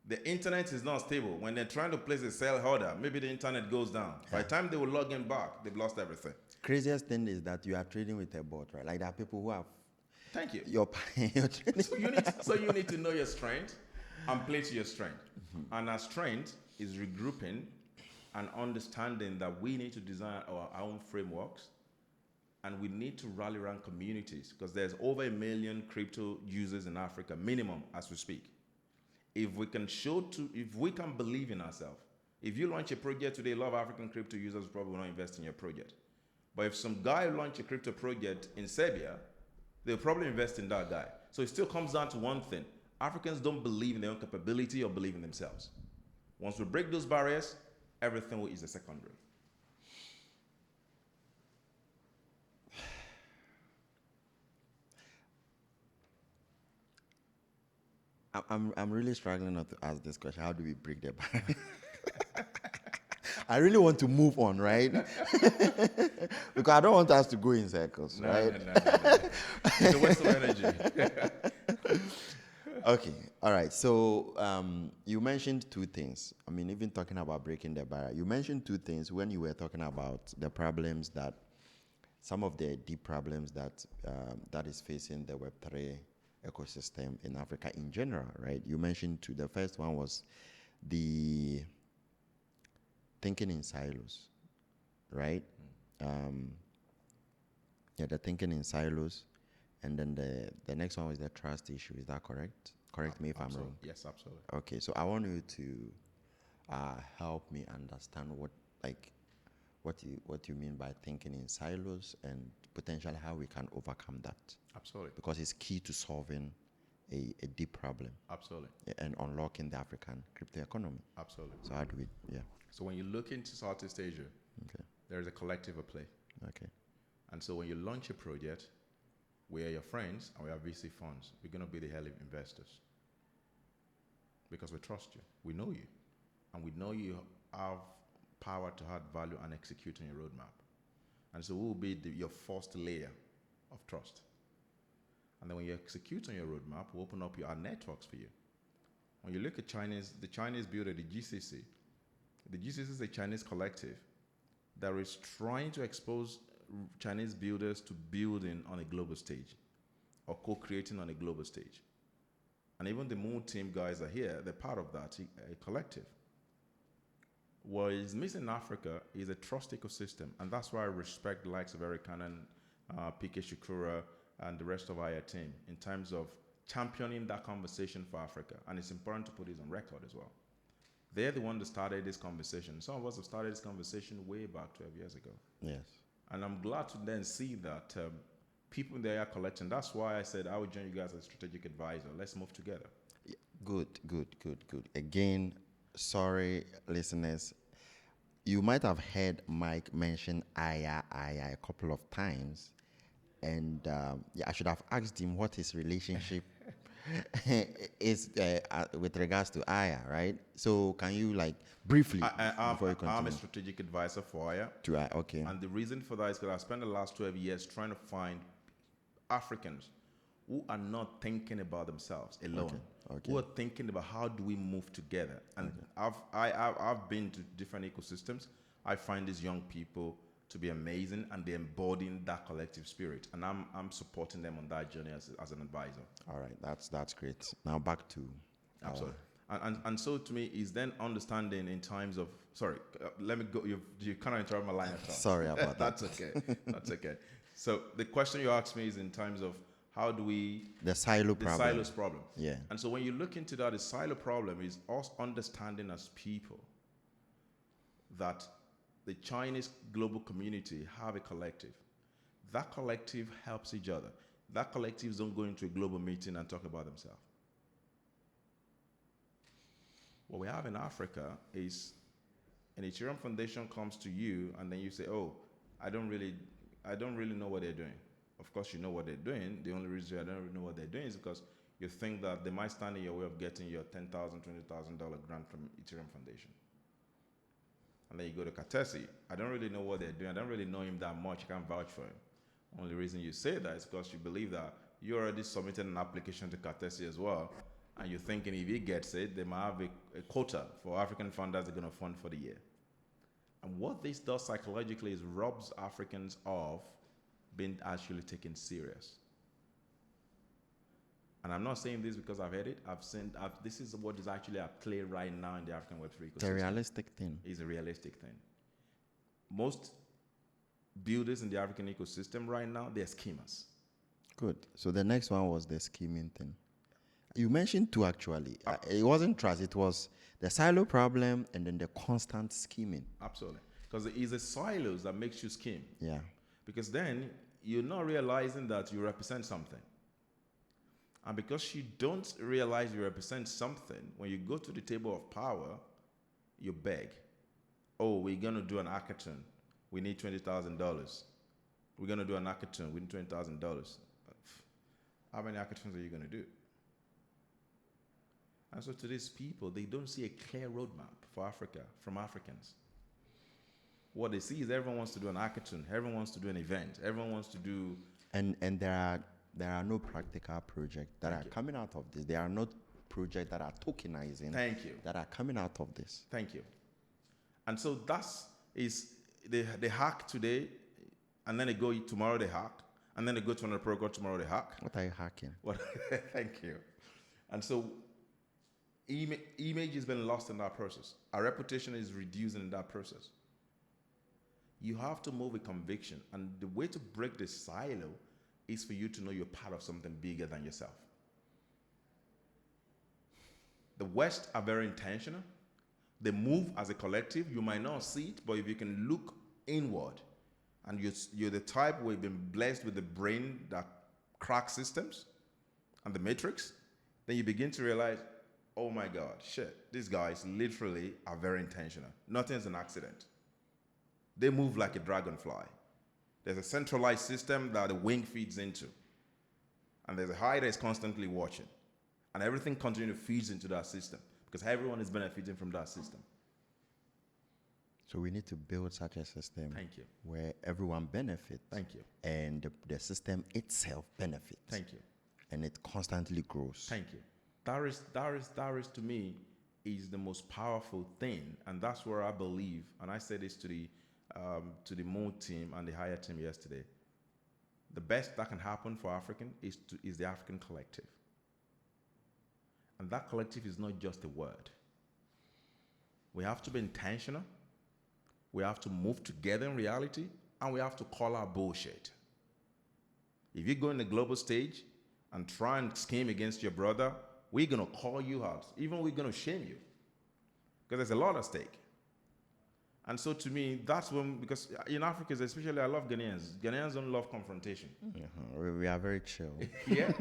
The internet is not stable. When they're trying to place a sell order, maybe the internet goes down. By the time they will log in back, they've lost everything. Craziest thing is that you are trading with a bot, right? Like there are people who have. Thank you. You're trading. So you need to know your strength and play to your strength. Mm-hmm. And our strength is regrouping and understanding that we need to design our own frameworks, and we need to rally around communities, because there's over 1 million crypto users in Africa, minimum, as we speak. If we can believe in ourselves, if you launch a project today, a lot of African crypto users probably will not invest in your project. But if some guy launch a crypto project in Serbia, they'll probably invest in that guy. So it still comes down to one thing. Africans don't believe in their own capability or believe in themselves. Once we break those barriers, everything is a secondary. I'm really struggling not to ask this question. How do we break the barrier? I really want to move on, right? Because I don't want us to go in circles, right? No. It's a waste of energy. Okay, all right. So you mentioned two things. I mean, even talking about breaking the barrier, you mentioned two things when you were talking about the problems that, some of the deep problems that that is facing the Web3 ecosystem in Africa in general, right? You mentioned two. The first one was the thinking in silos, right? The thinking in silos. And then the next one was the trust issue. Is that correct? Correct me if I'm wrong. Yes, absolutely. Okay, so I want you to help me understand what you mean by thinking in silos, and potentially how we can overcome that. Absolutely. Because it's key to solving a deep problem. Absolutely. And unlocking the African crypto economy. Absolutely. So how do we, So when you look into Southeast Asia, okay, there is a collective at play. Okay. And so when you launch a project, we are your friends and we have VC funds. We're going to be the early investors because we trust you. We know you. And we know you have power to add value and execute on your roadmap. And so we will be your first layer of trust. And then when you execute on your roadmap, we'll open up our networks for you. When you look at the Chinese builder, the GCC is a Chinese collective that is trying to expose Chinese builders to building on a global stage or co-creating on a global stage. And even the Moon team guys are here, they're part of that, a collective. What is missing in Africa is a trust ecosystem, and that's why I respect the likes of Eric Cannon, PK Shukura, and the rest of our team in terms of championing that conversation for Africa. And it's important to put this on record as well. They're the one that started this conversation. Some of us have started this conversation way back 12 years ago. Yes. And I'm glad to then see that people there are collecting. That's why I said I would join you guys as a strategic advisor. Let's move together. Yeah, good. Again, sorry, listeners. You might have heard Mike mention Aya a couple of times. And I should have asked him what his relationship is with regards to Aya, right? So can you briefly before you continue? I'm a strategic advisor for Aya. To Aya, okay. And the reason for that is because I spent the last 12 years trying to find Africans who are not thinking about themselves alone, who are thinking about how do we move together. And I've been to different ecosystems. I find these young people to be amazing, and they're embodying that collective spirit. And I'm supporting them on that journey as an advisor. All right, that's great. Now back to absolutely. And so to me is then understanding in times of let me go. You kind of interrupt my line of thought. Sorry about that. That's okay. That's okay. So the question you asked me is in terms of how do we the silos problem. Yeah. And so when you look into that, the silo problem is us understanding as people that the Chinese global community have a collective. That collective helps each other. That collective don't go into a global meeting and talk about themselves. What we have in Africa is an Ethereum Foundation comes to you and then you say, oh, I don't really know what they're doing. Of course, you know what they're doing. The only reason I don't really know what they're doing is because you think that they might stand in your way of getting your $10,000, $20,000 grant from Ethereum Foundation. And then you go to Katesi. I don't really know what they're doing. I don't really know him that much. I can't vouch for him. Only reason you say that is because you believe that you already submitted an application to Katesi as well. And you're thinking if he gets it, they might have a quota for African funders they're going to fund for the year. And what this does psychologically is robs Africans of being actually taken serious. And I'm not saying this because I've heard it. This is what is actually at play right now in the African Web3 ecosystem. It's a realistic thing. It's a realistic thing. Most builders in the African ecosystem right now, they're schemers. Good. So the next one was the scheming thing. You mentioned two actually. It wasn't trust. It was the silo problem and then the constant scheming. Absolutely. Because it's the silos that makes you scheme. Yeah. Because then you're not realizing that you represent something. And because you don't realize you represent something, when you go to the table of power, you beg. Oh, we're going to do an hackathon. We need $20,000. We're going to do an hackathon. We need $20,000. How many hackathons are you going to do? And so to these people, they don't see a clear roadmap for Africa from Africans. What they see is everyone wants to do an hackathon. Everyone wants to do an event. Everyone wants to do... And there are no practical projects that are coming out of this. There are no projects that are tokenizing. Thank you. That are coming out of this. Thank you. And so they hack today, and then they go tomorrow they hack, and then they go to another program tomorrow they hack. What are you hacking? Thank you. And so image has been lost in that process. Our reputation is reducing in that process. You have to move with conviction, and the way to break the silo is for you to know you're part of something bigger than yourself. The West are very intentional. They move as a collective. You might not see it, but if you can look inward, and you're the type where you've been blessed with the brain that cracks systems and the matrix, then you begin to realize, oh my God, shit, these guys literally are very intentional. Nothing's an accident. They move like a dragonfly. There's a centralized system that the wing feeds into. And there's a high that is constantly watching. And everything continually feeds into that system because everyone is benefiting from that system. So we need to build such a system. Thank you. Where everyone benefits. Thank you. And the system itself benefits. Thank you. And it constantly grows. Thank you. That is to me is the most powerful thing. And that's where I believe, and I said this to the Moon team and the higher team yesterday. The best that can happen for African is the African collective. And that collective is not just a word. We have to be intentional. We have to move together in reality, and we have to call our bullshit. If you go in the global stage and try and scheme against your brother, we're going to call you out. Even we're going to shame you. Because there's a lot at stake. And so to me, that's when, because in Africa, especially, I love Ghanaians. Ghanaians don't love confrontation. We are very chill. Yeah.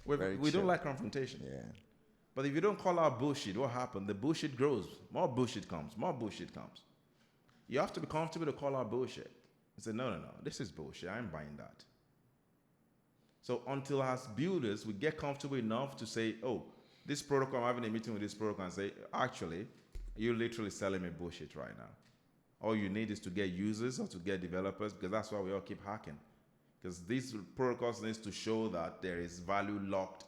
we chill. don't like confrontation. Yeah. But if you don't call out bullshit, what happens? The bullshit grows. More bullshit comes. More bullshit comes. You have to be comfortable to call out bullshit. And say, no, this is bullshit. I ain't buying that. So until as builders, we get comfortable enough to say, oh, this protocol, I'm having a meeting with this protocol and say, actually, you're literally selling me bullshit right now. All you need is to get users or to get developers, because that's why we all keep hacking. Because these protocols need to show that there is value locked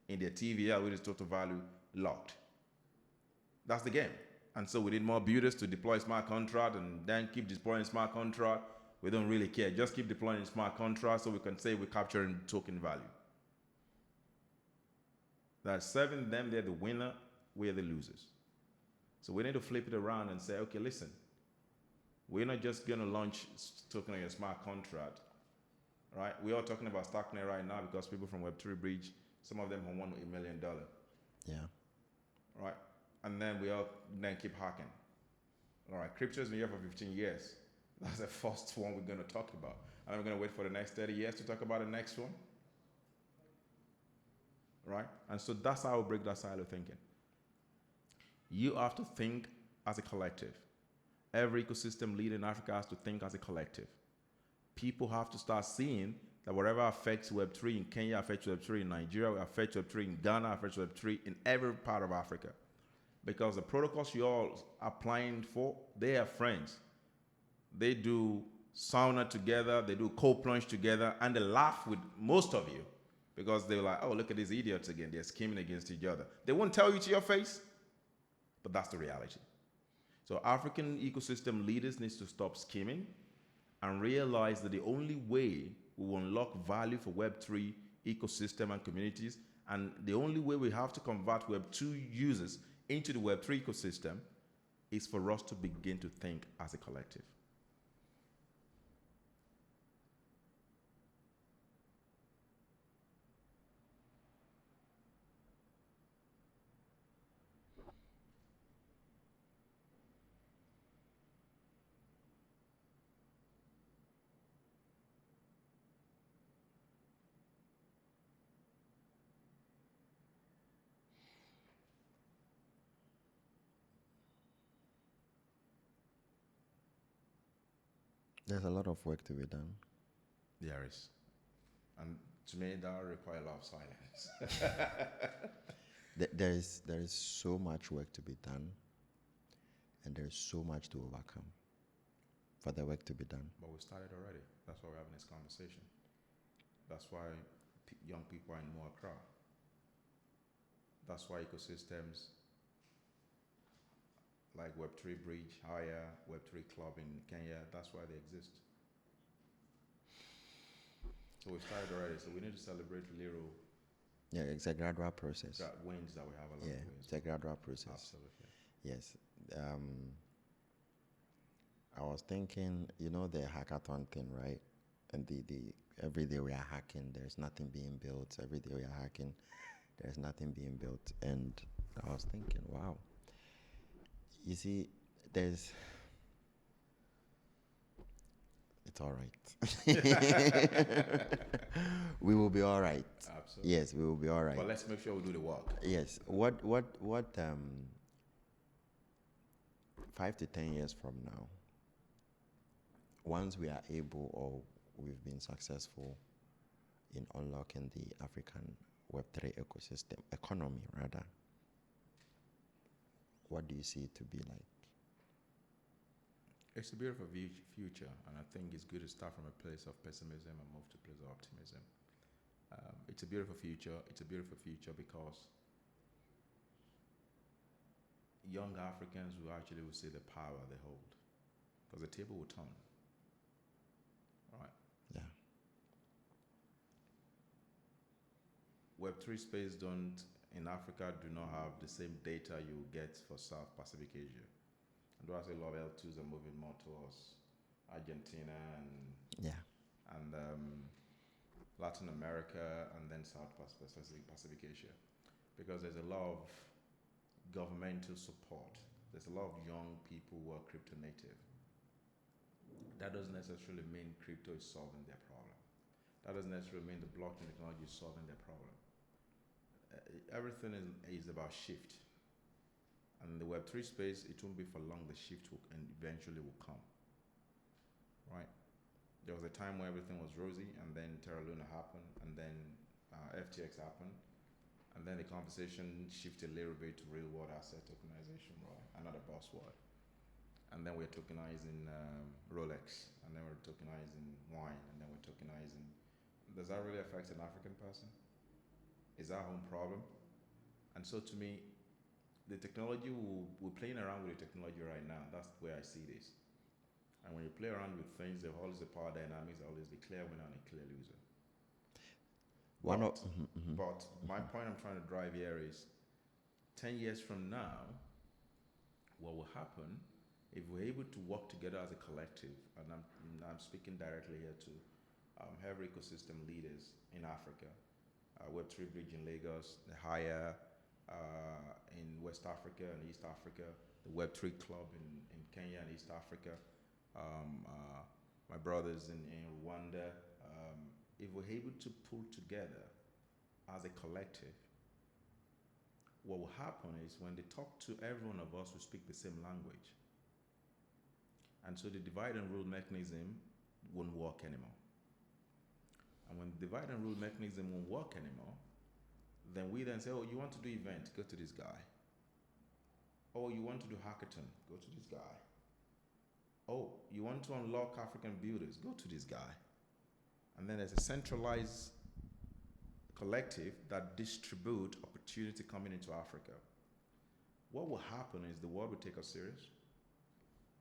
in their TVL, which is total value locked. That's the game. And so we need more builders to deploy smart contract and then keep deploying smart contract. We don't really care. Just keep deploying smart contracts so we can say we're capturing token value. That's serving them, they're the winner, we're the losers. So we need to flip it around and say, okay, listen, we're not just going to launch token on your smart contract, right? We're all talking about Starknet right now because people from Web3 Bridge, some of them have won $1 million. Yeah. Right? And then we all then keep hacking. All right, crypto's been here for 15 years. That's the first one we're going to talk about. And we're going to wait for the next 30 years to talk about the next one. Right? And so that's how we break that silo thinking. You have to think as a collective. Every ecosystem leader in Africa has to think as a collective. People have to start seeing that whatever affects Web3 in Kenya affects Web3 in Nigeria, affects Web3 in Ghana, affects Web3 in every part of Africa. Because the protocols you're all applying for, they are friends. They do sauna together, they do cold plunge together, and they laugh with most of you because they're like, oh, look at these idiots again. They're scheming against each other. They won't tell you to your face, but that's the reality. So African ecosystem leaders need to stop scheming and realize that the only way we will unlock value for Web3 ecosystem and communities, and the only way we have to convert Web2 users into the Web3 ecosystem is for us to begin to think as a collective. There's a lot of work to be done. There is. And to me, that will require a lot of silence. There is so much work to be done, and there is so much to overcome for the work to be done. But we started already. That's why we're having this conversation. That's why young people are in more Accra. That's why ecosystems like Web3 Bridge, Higher, Web3 Club in Kenya, that's why they exist. So we started already, so we need to celebrate little Yeah, it's a gradual process. wins that we have along Yeah, the way. it's a gradual process. Absolutely. Yes. I was thinking, the hackathon thing, right? And the every day we are hacking, there's nothing being built. Every day we are hacking, there's nothing being built. And I was thinking, wow. You see, it's all right. We will be all right. Absolutely. Yes, we will be all right. But let's make sure we do the work. Yes. What 5 to 10 years from now, once we are able or we've been successful in unlocking the African Web3 ecosystem, economy rather, what do you see it to be like? It's a beautiful future, and I think it's good to start from a place of pessimism and move to a place of optimism. It's a beautiful future. It's a beautiful future because young Africans will actually see the power they hold, because the table will turn. Right? Yeah. Web3 space in Africa do not have the same data you get for South Pacific Asia. And do I say Lawal twos are moving more towards Argentina Yeah. and Latin America and then South Pacific Asia, because there's a lot of governmental support. There's a lot of young people who are crypto native. That doesn't necessarily mean crypto is solving their problem. That doesn't necessarily mean the blockchain technology is solving their problem. Everything is about shift. And in the Web3 space, it won't be for long. The shift will, and eventually will come. Right? There was a time where everything was rosy, and then Terra Luna happened, and then FTX happened, and then the conversation shifted a little bit to real world asset tokenization, right? Another buzzword. And then we're tokenizing Rolex, and then we're tokenizing wine, and then we're tokenizing. Does that really affect an African person? Is that a home problem? And so to me, the technology, we're playing around with the technology right now. That's where I see this. And when you play around with things, there's always the power dynamics, there'll always be clear winner and a clear loser. But my point I'm trying to drive here is 10 years from now, what will happen if we're able to work together as a collective, and I'm speaking directly here to every ecosystem leaders in Africa, Web3 Bridge in Lagos, the Higher in West Africa and East Africa, the Web3 Club in Kenya and East Africa, my brothers in Rwanda, if we're able to pull together as a collective, what will happen is when they talk to every one of us who speak the same language, and so the divide and rule mechanism won't work anymore. And when the divide and rule mechanism won't work anymore, then we then say, oh, you want to do event, go to this guy. Oh, you want to do hackathon, go to this guy. Oh, you want to unlock African builders, go to this guy. And then there's a centralized collective that distribute opportunity coming into Africa. What will happen is the world will take us serious,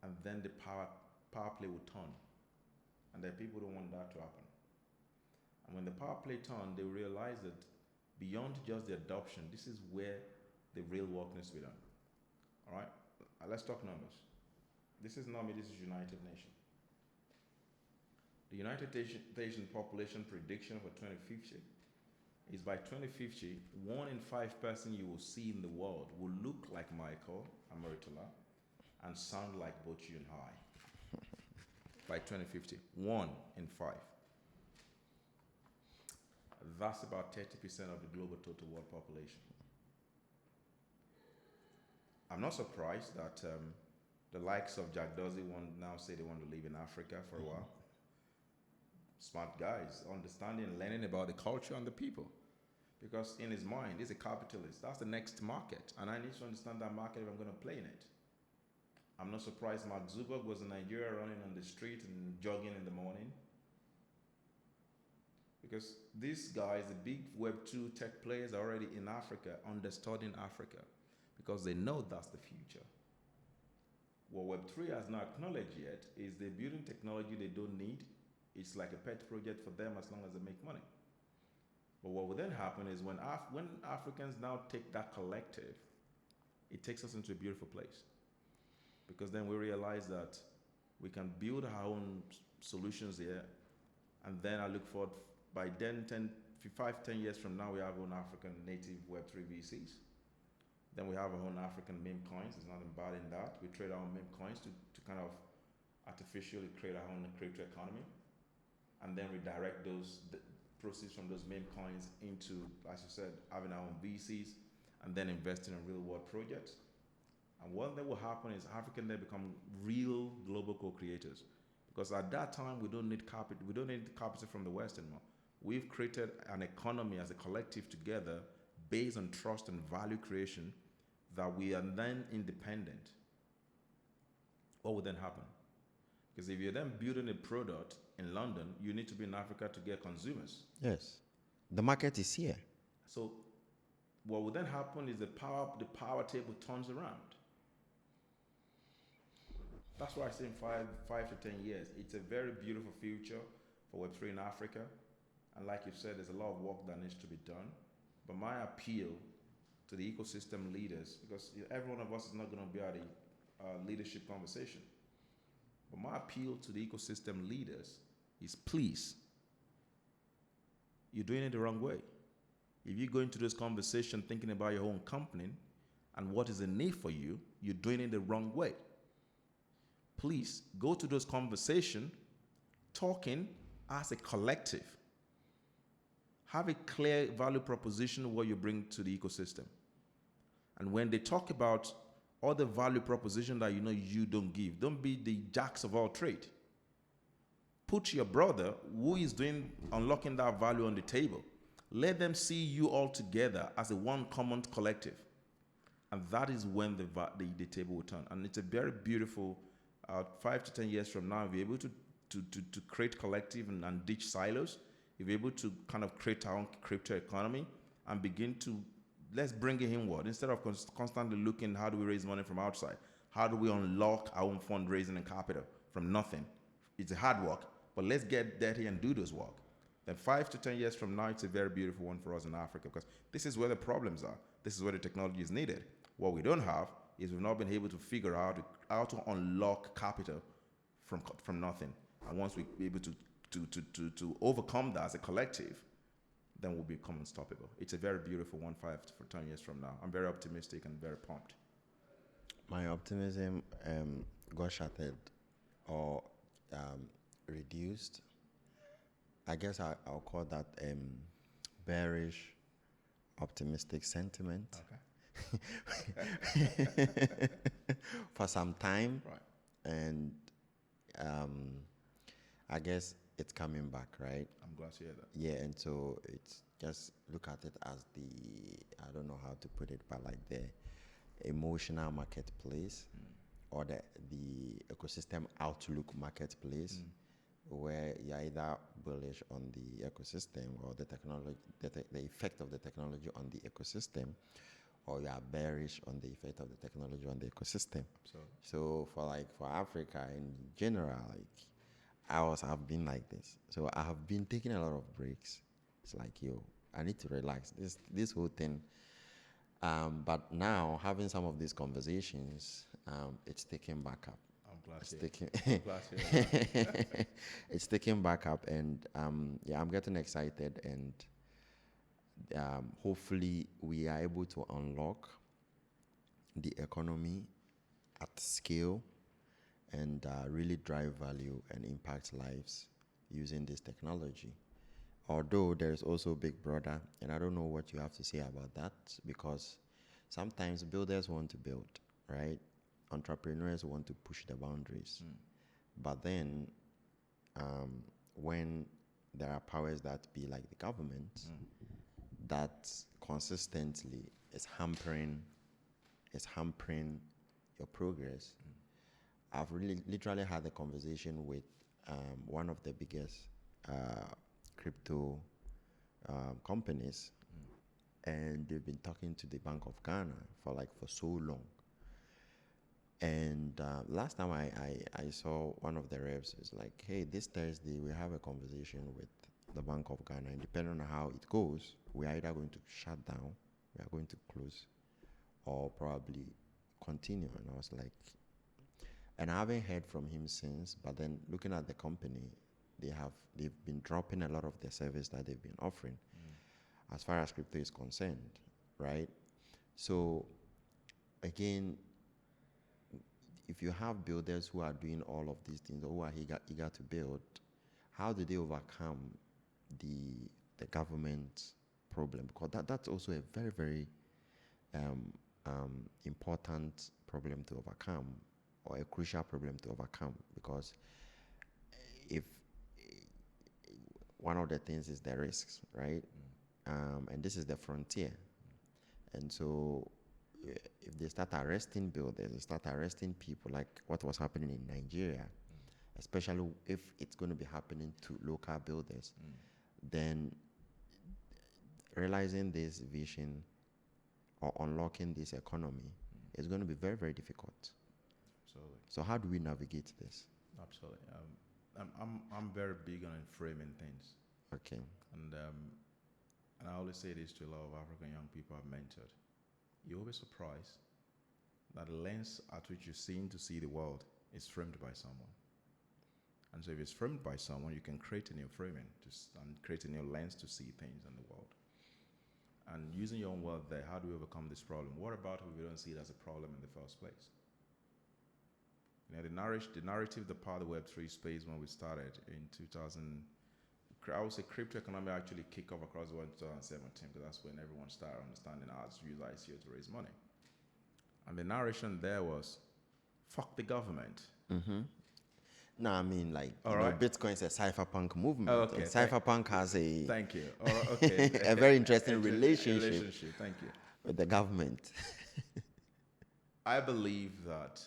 and then the power play will turn. And then people don't want that to happen. And when the power play turn, they realize that beyond just the adoption, this is where the real work needs to be done. All right? Let's talk numbers. This is not me, this is United Nations. The United Nations population prediction for 2050 is by 2050, 1 in 5 persons you will see in the world will look like Michael Amaritola and sound like both you and I. By 2050, 1 in 5. That's about 30% of the global total world population. I'm not surprised that the likes of Jack Dorsey now say they want to live in Africa for a while. Smart guys, understanding and learning about the culture and the people. Because in his mind, he's a capitalist. That's the next market. And I need to understand that market if I'm going to play in it. I'm not surprised Mark Zuckerberg was in Nigeria running on the street and jogging in the morning. Because these guys, the big Web2 tech players, are already in Africa, understudying Africa. Because they know that's the future. What Web3 has not acknowledged yet is they're building technology they don't need. It's like a pet project for them as long as they make money. But what will then happen is when Africans now take that collective, it takes us into a beautiful place. Because then we realize that we can build our own solutions here, and then I look forward, by then 5-10 years from now, we have our own African native Web3 VCs. Then we have our own African meme coins. There's nothing bad in that. We trade our own meme coins to kind of artificially create our own crypto economy, and then redirect those proceeds from those meme coins into, as you said, having our own VCs, and then investing in real world projects. And what then will happen is African then become real global co-creators, because at that time we don't need capital. We don't need capital from the West anymore. We've created an economy as a collective together, based on trust and value creation, that we are then independent. What would then happen? Because if you're then building a product in London, you need to be in Africa to get consumers. Yes. The market is here. So what would then happen is the power table turns around. That's why I say in 5 to 10 years, it's a very beautiful future for Web3 in Africa. And like you said, there's a lot of work that needs to be done. But my appeal to the ecosystem leaders, because every one of us is not going to be able to leadership conversation. But my appeal to the ecosystem leaders is, please, you're doing it the wrong way. If you go into this conversation thinking about your own company and what is the need for you, you're doing it the wrong way. Please go to those conversations talking as a collective. Have a clear value proposition of what you bring to the ecosystem. And when they talk about other value proposition that you know you don't give, don't be the jacks of all trade. Put your brother who is doing unlocking that value on the table. Let them see you all together as a one common collective. And that is when the table will turn. And it's a very beautiful, 5 to 10 years from now, we'll be able to create collective and ditch silos. We'll be able to kind of create our own crypto economy and begin to, let's bring it inward. Instead of constantly looking, how do we raise money from outside? How do we unlock our own fundraising and capital from nothing? It's a hard work, but let's get dirty and do this work. Then 5 to 10 years from now, it's a very beautiful one for us in Africa, because this is where the problems are. This is where the technology is needed. What we don't have is we've not been able to figure out how to unlock capital from nothing. And once we're able to overcome that as a collective, then we'll become unstoppable. It's a very beautiful 5 to 10 years from now. I'm very optimistic and very pumped. My optimism got shattered or reduced. I guess I'll call that bearish, optimistic sentiment. Okay. For some time. Right. And I guess it's coming back, right? I'm glad to hear that. Yeah, and so it's just look at it as I don't know how to put it, but like the emotional marketplace or the ecosystem outlook marketplace, where you're either bullish on the ecosystem or the technology, the effect of the technology on the ecosystem, or you are bearish on the effect of the technology on the ecosystem. So for Africa in general, I've been like this. So I have been taking a lot of breaks. It's like, I need to relax. This whole thing. But now having some of these conversations, it's taking back up. It's taking back up, and I'm getting excited, and hopefully we are able to unlock the economy at scale and really drive value and impact lives using this technology. Although there is also Big Brother, and I don't know what you have to say about that, because sometimes builders want to build, right? Entrepreneurs want to push the boundaries. But then when there are powers that be like the government that consistently is hampering your progress. I've literally had a conversation with one of the biggest crypto companies, and they've been talking to the Bank of Ghana for so long. And last time I saw one of the reps, is like, hey, this Thursday we have a conversation with the Bank of Ghana, and depending on how it goes, we are either going to shut down, we are going to close, or probably continue. And I was like, and I haven't heard from him since, but then looking at the company, they've been dropping a lot of the service that they've been offering as far as crypto is concerned, right? So again, if you have builders who are doing all of these things, or who are eager to build, how do they overcome the government problem? Because that's also a very, very important problem to overcome, or a crucial problem to overcome, because if one of the things is the risks, right? And this is the frontier. And so if they start arresting builders, they start arresting people, like what was happening in Nigeria, especially if it's going to be happening to local builders, then realizing this vision or unlocking this economy is going to be very, very difficult. Absolutely. So how do we navigate this? Absolutely. I'm very big on framing things. Okay. And I always say this to a lot of African young people I've mentored. You'll be surprised that lens at which you're seeing to see the world is framed by someone. And so if it's framed by someone, you can create a new framing and create a new lens to see things in the world. And using your own word there, how do we overcome this problem? What about if we don't see it as a problem in the first place? You know, the narrative, the part of the Web3 space when we started in 2000, I would say crypto economy actually kicked off across the world in 2017, because that's when everyone started understanding how to use ICO to raise money. And the narration there was, fuck the government. Mm-hmm. No, I mean, like, right. Bitcoin is a cypherpunk movement. Oh, okay. And cypherpunk has a thank you. Okay. a very interesting relationship Thank you. with the government. I believe that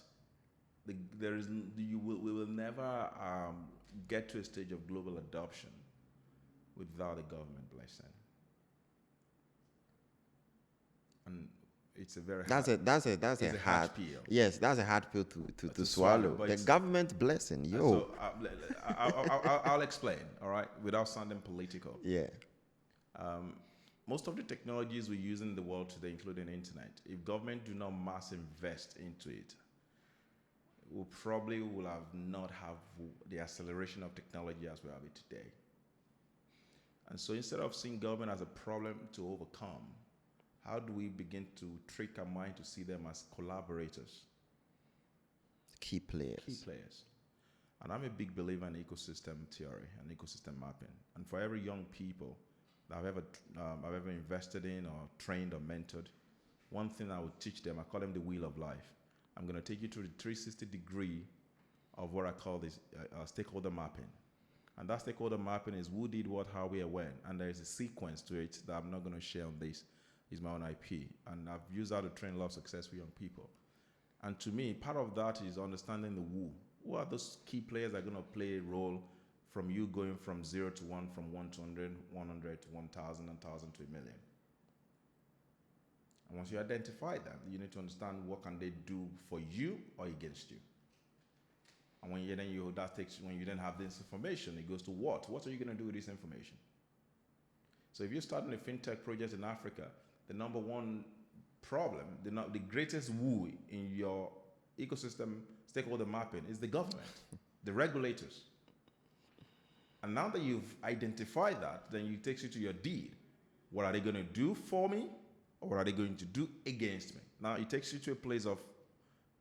we will never get to a stage of global adoption without a government blessing. And it's a very that's a hard pill. Yes, that's a hard pill to swallow. The government blessing, yo. So, I'll explain, all right, without sounding political. Yeah. Most of the technologies we use in the world today, including the internet, if government do not mass invest into it, we probably will not have the acceleration of technology as we have it today. And so instead of seeing government as a problem to overcome, how do we begin to trick our mind to see them as collaborators? Key players. And I'm a big believer in ecosystem theory and ecosystem mapping. And for every young people that I've ever invested in or trained or mentored, one thing I would teach them, I call them the wheel of life. I'm going to take you through the 360 degree of what I call this stakeholder mapping. And that stakeholder mapping is who did what, how, where, when. And there is a sequence to it that I'm not going to share on this. It's my own IP. And I've used that to train a lot of successful young people. And to me, part of that is understanding the who. Who are those key players that are going to play a role from you going from 0 to 1, from 1 to 100, 100 to 1,000, 1,000 to a million. And once you identify that, you need to understand what can they do for you or against you. And when you then have this information, it goes to what? What are you going to do with this information? So if you're starting a fintech project in Africa, the number one problem, the greatest woo in your ecosystem stakeholder mapping is the government, the regulators. And now that you've identified that, then it takes you to your deed. What are they going to do for me? Or what are they going to do against me? Now it takes you to a place of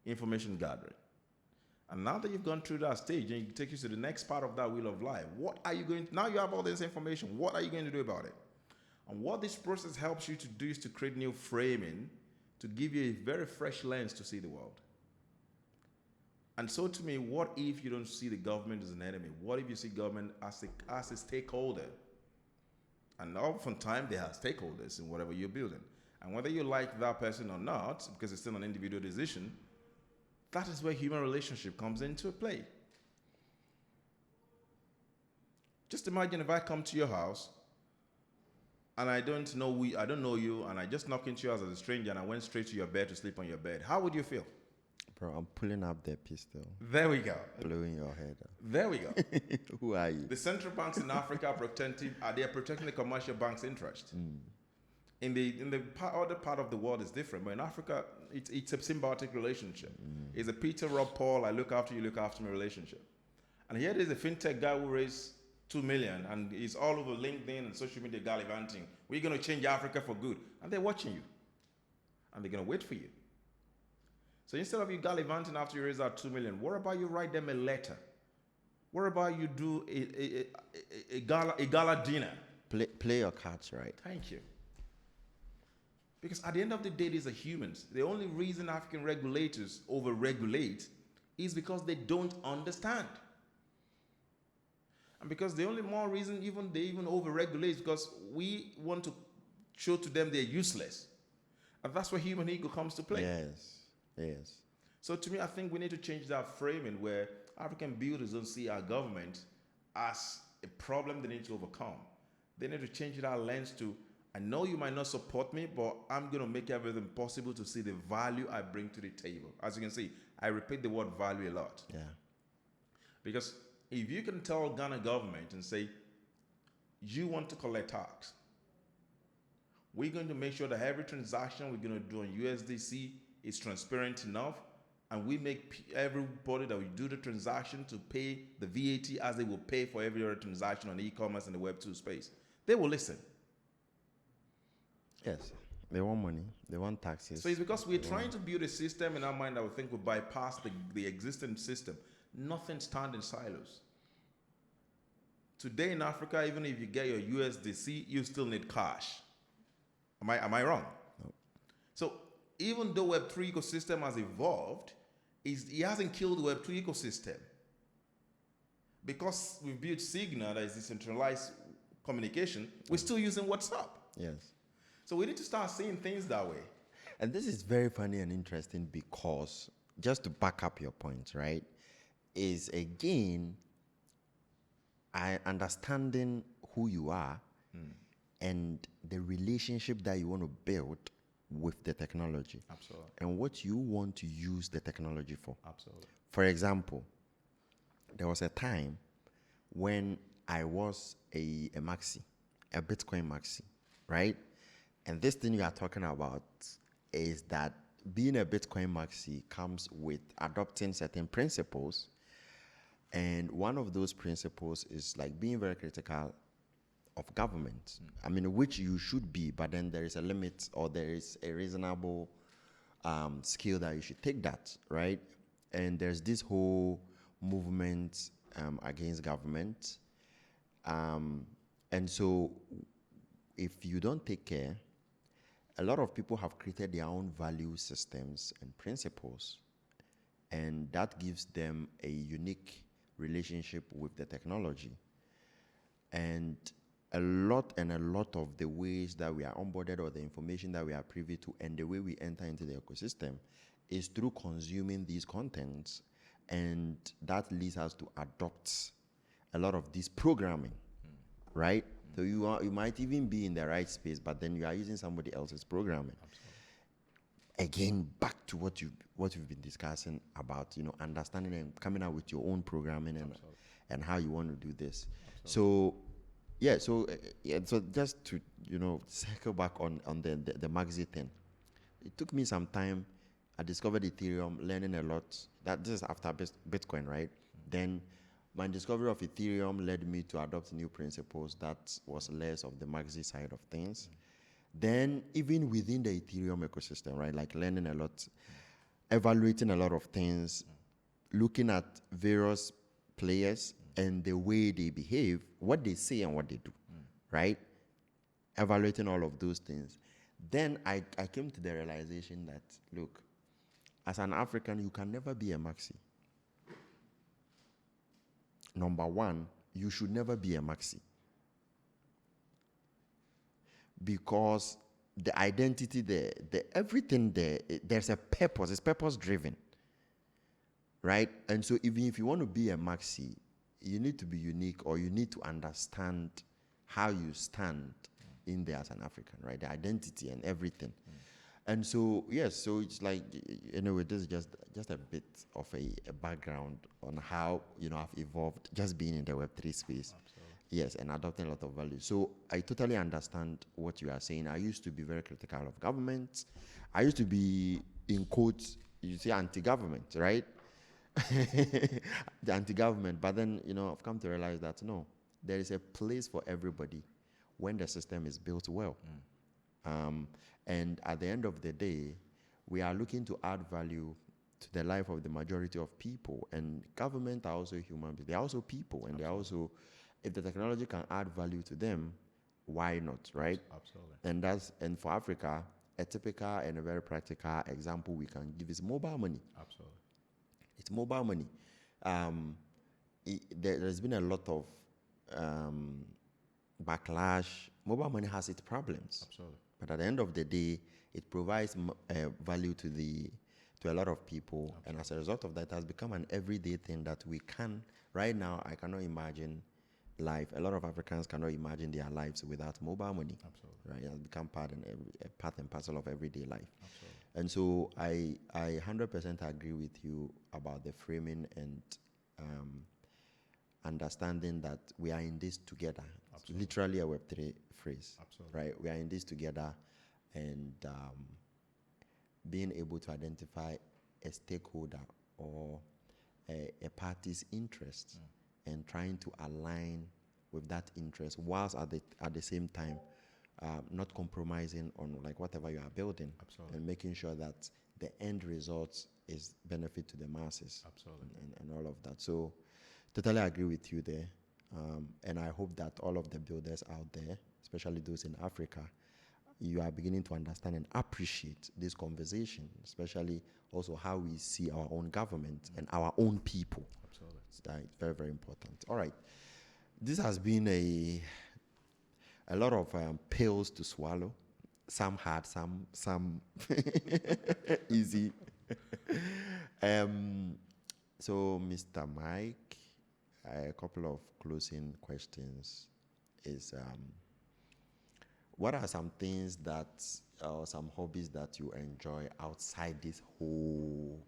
information gathering. And now that you've gone through that stage, and it takes you to the next part of that wheel of life, now you have all this information, what are you going to do about it? And what this process helps you to do is to create new framing, to give you a very fresh lens to see the world. And so to me, what if you don't see the government as an enemy? What if you see government as a stakeholder? And oftentimes they have stakeholders in whatever you're building. And whether you like that person or not, because it's still an individual decision, that is where human relationship comes into play. Just imagine if I come to your house and I don't know you, and I just knock into your house as a stranger and I went straight to your bed to sleep on your bed. How would you feel? Bro, I'm pulling up the pistol. There we go. Blowing your head up. There we go. Who are you? The central banks in Africa are protecting the commercial bank's interest. In the other part of the world is different, but in Africa, it's a symbiotic relationship. It's a Peter, Rob, Paul, I look after you, look after me relationship. And here there's a fintech guy who raised 2 million and he's all over LinkedIn and social media gallivanting. We're going to change Africa for good. And they're watching you. And they're going to wait for you. So instead of you gallivanting after you raise that 2 million, what about you write them a letter? What about you do a gala dinner? Play your cards right. Thank you. Because at the end of the day, these are humans. The only reason African regulators over-regulate is because they don't understand. And because the only more reason they even over-regulate is because we want to show to them they're useless. And that's where human ego comes to play. Yes. So to me, I think we need to change that framing where African builders don't see our government as a problem they need to overcome. They need to change that lens to, I know you might not support me, but I'm going to make everything possible to see the value I bring to the table. As you can see, I repeat the word value a lot. Yeah. Because if you can tell Ghana government and say, you want to collect tax, we're going to make sure that every transaction we're going to do on USDC is transparent enough, and we make everybody that we do the transaction to pay the VAT as they will pay for every other transaction on e-commerce and the Web2 space, they will listen. Yes. They want money. They want taxes. So it's because we're trying to build a system in our mind that we think will bypass the existing system. Nothing stands in silos. Today in Africa, even if you get your USDC, you still need cash. Am I wrong? No. So even though Web3 ecosystem has evolved, it hasn't killed the Web2 ecosystem. Because we've built Signal, that is decentralized communication, we're still using WhatsApp. Yes. So we need to start seeing things that way. And this is very funny and interesting because, just to back up your point, right, is again, understanding who you are and the relationship that you want to build with the technology. Absolutely. And what you want to use the technology for. Absolutely. For example, there was a time when I was a maxi, a Bitcoin maxi, right? And this thing you are talking about is that being a Bitcoin maxi comes with adopting certain principles. And one of those principles is like being very critical of government. I mean, which you should be, but then there is a limit or there is a reasonable skill that you should take that, right? And there's this whole movement against government. And so if you don't take care, a lot of people have created their own value systems and principles, and that gives them a unique relationship with the technology. And a lot of the ways that we are onboarded or the information that we are privy to and the way we enter into the ecosystem is through consuming these contents, and that leads us to adopt a lot of this programming, right? So you might even be in the right space, but then you are using somebody else's programming. Absolutely. Again, back to what you've been discussing about, understanding and coming out with your own programming and how you want to do this. Absolutely. So just to circle back on the Maxi thing, it took me some time. I discovered Ethereum, learning a lot. This is after Bitcoin, right? Then my discovery of Ethereum led me to adopt new principles that was less of the Maxi side of things. Then even within the Ethereum ecosystem, right, like learning a lot, evaluating a lot of things, looking at various players and the way they behave, what they say and what they do, right? Evaluating all of those things. Then I came to the realization that, look, as an African, you can never be a Maxi. Number one, you should never be a Maxi. Because the identity there, everything there, there's a purpose. It's purpose-driven, right? And so even if you want to be a Maxi, you need to be unique, or you need to understand how you stand in there as an African, right? The identity and everything. And so, yes, so it's like, anyway, this is just a bit of a background on how, I've evolved just being in the Web3 space. Absolutely. Yes, and adopting a lot of value. So I totally understand what you are saying. I used to be very critical of government. I used to be, in quotes, you say anti-government, right? The anti-government. But then, I've come to realize that, no, there is a place for everybody when the system is built well. And at the end of the day, we are looking to add value to the life of the majority of people. And government are also human beings. They are also people. And they're also, if the technology can add value to them, why not, right? Absolutely. And for Africa, a typical and a very practical example we can give is mobile money. Absolutely. It's mobile money. There's been a lot of backlash. Mobile money has its problems. Absolutely. But at the end of the day, it provides value to a lot of people. Absolutely. And as a result of that, it has become an everyday thing that we can. Right now, I cannot imagine life. A lot of Africans cannot imagine their lives without mobile money. Absolutely. Right? It has become part and parcel of everyday life. Absolutely. And so I 100% agree with you about the framing and understanding that we are in this together. Absolutely. Literally a Web3 phrase. Absolutely. Right? We are in this together, and being able to identify a stakeholder or a party's interest and trying to align with that interest whilst at the same time not compromising on like whatever you are building. Absolutely. And making sure that the end result is benefit to the masses. Absolutely. And all of that. So totally agree with you there. And I hope that all of the builders out there, especially those in Africa, you are beginning to understand and appreciate this conversation, especially also how we see our own government and our own people. Absolutely. It's very, very important. All right. This has been a lot of pills to swallow. Some hard, some easy. So, Mr. Mike, a couple of closing questions is what are some things that, or some hobbies that you enjoy outside this whole,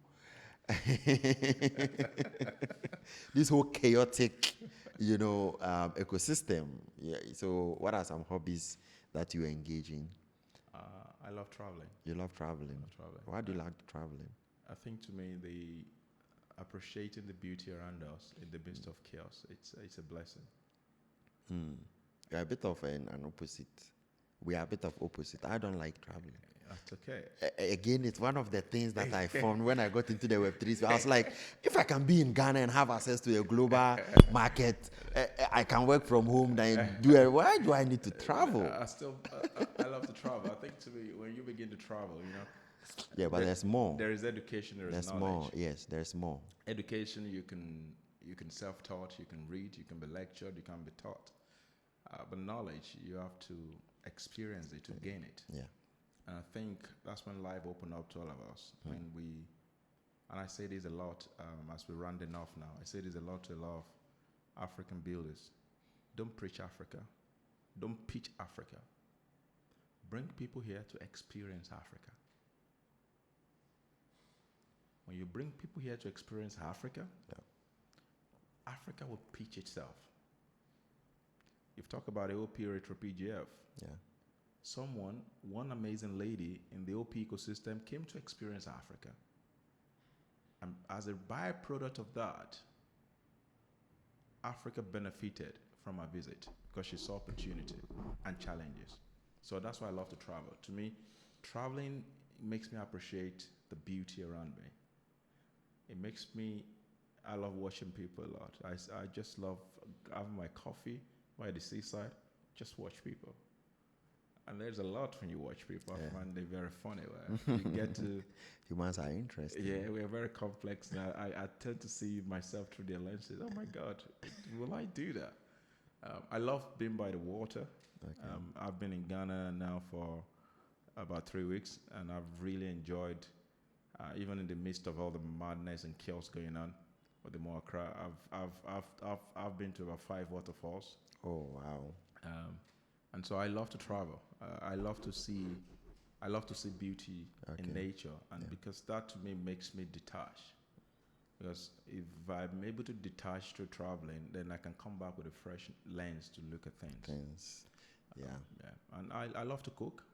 this whole chaotic, ecosystem? Yeah. So, what are some hobbies that you engage in? I love traveling. You love traveling. I love traveling. Why do you like traveling? I think to me, the appreciating the beauty around us in the midst of chaos, it's a blessing. You're a bit of an opposite. We are a bit of opposite. I don't like traveling. That's okay. Again, it's one of the things that I found when I got into the Web3. So I was like, if I can be in Ghana and have access to a global market, I can work from home. Then do it. Why do I need to travel? I love to travel. I think to me, when you begin to travel, Yeah, but there's more. There is education. There's knowledge. More. Yes, there's more. Education, you can self-taught. You can read. You can be lectured. You can be taught. But knowledge, you have to experience it to gain it. Yeah. And I think that's when life opened up to all of us. And I say this a lot as we're rounding off now. I say this a lot to a lot of African builders. Don't preach Africa. Don't pitch Africa. Bring people here to experience Africa. When you bring people here to experience Africa, Africa will pitch itself. You've talked about the OP Retro PGF. Yeah. One amazing lady in the OP ecosystem came to experience Africa. And as a byproduct of that, Africa benefited from her visit because she saw opportunity and challenges. So that's why I love to travel. To me, traveling makes me appreciate the beauty around me. I love watching people a lot. I just love having my coffee by the seaside, just watch people. And there's a lot when you watch people. I find they're very funny. You get to... Humans are interesting. Yeah, we're very complex. Now, I tend to see myself through their lenses. Oh my God, will I do that? I love being by the water. Okay. I've been in Ghana now for about 3 weeks, and I've really enjoyed, even in the midst of all the madness and chaos going on with the Moakra, I've been to about 5 waterfalls. Oh wow! And so I love to travel. I love to see beauty in nature, and because that to me makes me detach. Because if I'm able to detach through traveling, then I can come back with a fresh lens to look at things. And I love to cook.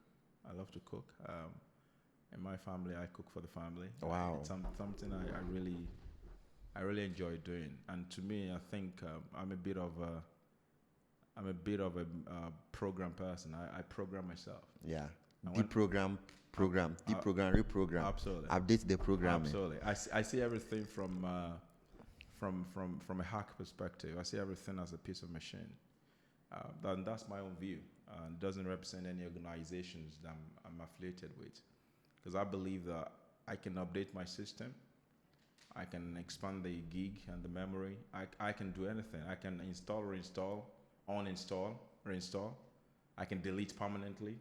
In my family, I cook for the family. Wow! It's something I really enjoy doing. And to me, I think I'm a bit of a program person. I program myself. Yeah. Deprogram, reprogram. Absolutely. Update the programming. Absolutely. I see everything from a hack perspective. I see everything as a piece of machine. That's my own view. It doesn't represent any organizations that I'm affiliated with. Because I believe that I can update my system. I can expand the gig and the memory. I can do anything. I can install, reinstall, uninstall, reinstall. I can delete permanently.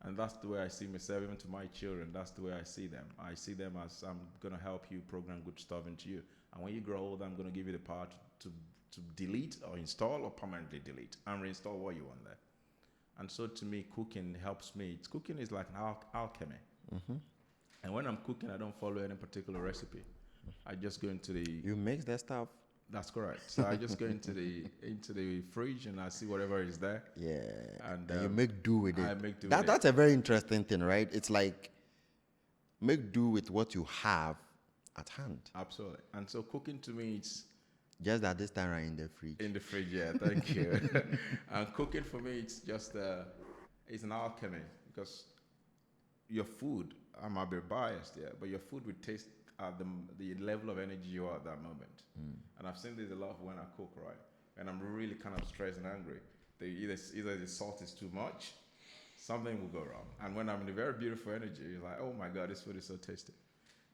And that's the way I see myself, even to my children. That's the way I see them. I see them as I'm going to help you program good stuff into you. And when you grow older, I'm going to give you the power to delete or install or permanently delete and reinstall what you want there. And so to me, cooking helps me. Cooking is like an alchemy. Mm-hmm. And when I'm cooking, I don't follow any particular recipe. I just go into the... You mix that stuff? That's correct. So I just go into the fridge and I see whatever is there. Yeah. And you make do with it. I make do that. with That's it. a very interesting thing, right? It's like make do with what you have at hand. Absolutely. And so cooking to me, it's Just that this time right in the fridge. in the fridge. Yeah, thank you. And cooking for me, it's just it's an alchemy because your food, I might be biased, yeah, but your food would taste at the level of energy you are at that moment. And I've seen this a lot when I cook, right? And I'm really kind of stressed and angry. Either the salt is too much, something will go wrong. And when I'm in a very beautiful energy, it's like, oh my God, this food is so tasty.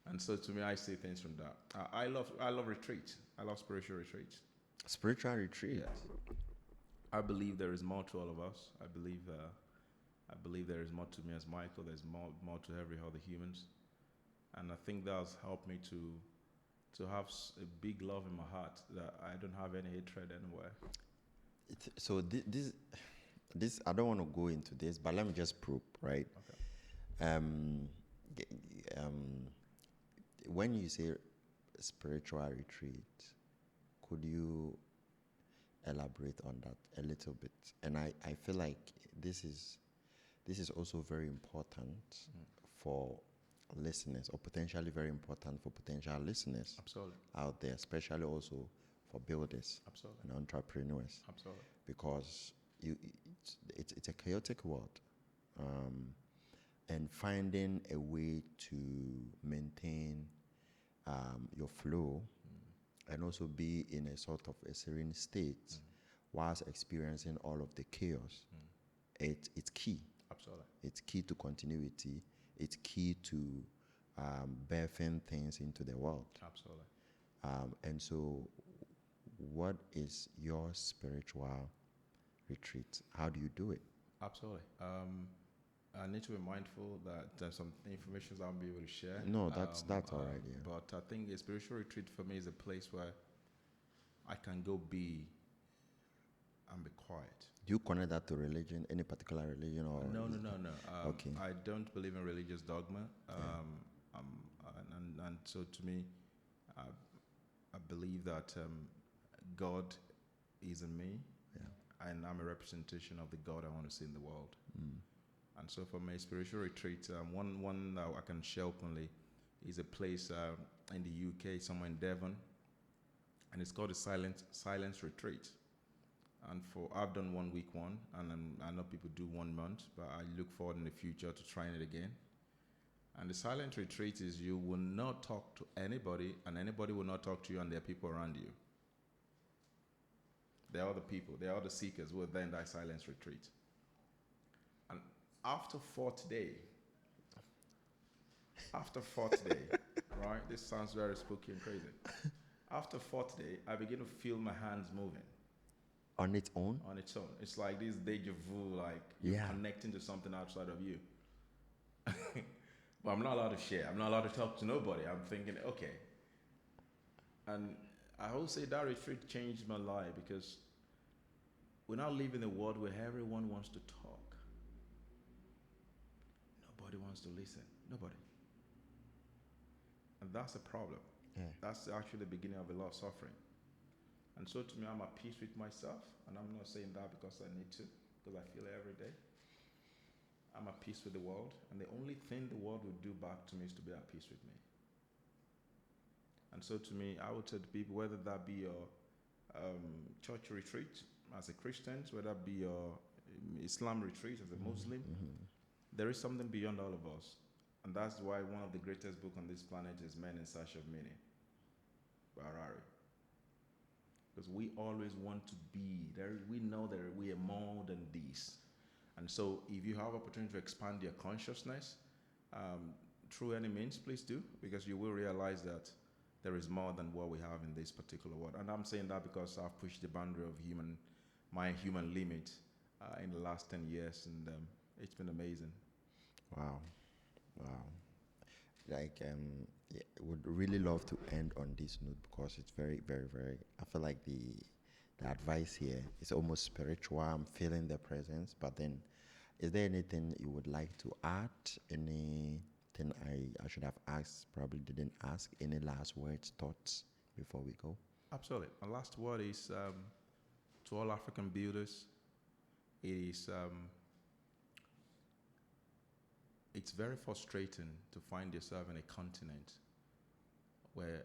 And so to me, I see things from that. I love retreats. I love spiritual retreats. Spiritual retreat. Yes. I believe there is more to all of us. I believe there is more to me as Michael. There's more to every other humans, and I think that's helped me to have a big love in my heart that I don't have any hatred anywhere. So this I don't want to go into this, but let me just probe, right? Okay. G- when you say spiritual retreat, could you elaborate on that a little bit? And I feel like this is also very important for listeners, or potentially very important for potential listeners Absolutely. out there, especially also for builders Absolutely. and entrepreneurs, Absolutely. because it's a chaotic world, and finding a way to maintain your flow and also be in a sort of a serene state whilst experiencing all of the chaos. It's key. Absolutely. It's key to continuity. It's key to birthing things into the world. Absolutely. And so, what is your spiritual retreat? How do you do it? Absolutely. I need to be mindful that there's some information I won't be able to share. No, that's all right. Yeah. But I think a spiritual retreat for me is a place where I can go be and be quiet. Do you connect that to religion, any particular religion, or No. Okay. I don't believe in religious dogma. And so to me, I believe that God is in me, and I'm a representation of the God I want to see in the world. And so for my spiritual retreat, one that I can share openly is a place in the UK, somewhere in Devon, and it's called a silence retreat. And I've done 1 week one, and I know people do 1 month, but I look forward in the future to trying it again. And the silent retreat is you will not talk to anybody, and anybody will not talk to you, and there are people around you. There are other people, there are other seekers who are there in that silence retreat. And after fourth day, right? This sounds very spooky and crazy. After fourth day, I begin to feel my hands moving. On its own? On its own. It's like this deja vu, like you're connecting to something outside of you. But I'm not allowed to share. I'm not allowed to talk to nobody. I'm thinking, okay. And I will say that retreat changed my life because we now live in a world where everyone wants to talk. Nobody wants to listen. Nobody. And that's a problem. Yeah. That's actually the beginning of a lot of suffering. And so to me, I'm at peace with myself. And I'm not saying that because I need to, because I feel it every day. I'm at peace with the world. And the only thing the world will do back to me is to be at peace with me. And so to me, I would say to people, whether that be your church retreat as a Christian, whether that be your Islam retreat as a Muslim, there is something beyond all of us. And that's why one of the greatest books on this planet is Men in Search of Meaning by Harari. Because we always want to be there. We know that we are more than this. And so if you have opportunity to expand your consciousness through any means, please do, because you will realize that there is more than what we have in this particular world. And I'm saying that because I've pushed the boundary of my human limit in the last 10 years, and it's been amazing. Wow. Like, would really love to end on this note because it's very, very, very. I feel like the advice here is almost spiritual. I'm feeling the presence. But then, is there anything you would like to add? Anything I should have asked, probably didn't ask? Any last words, thoughts before we go? Absolutely. My last word is to all African builders. It is a it's very frustrating to find yourself in a continent where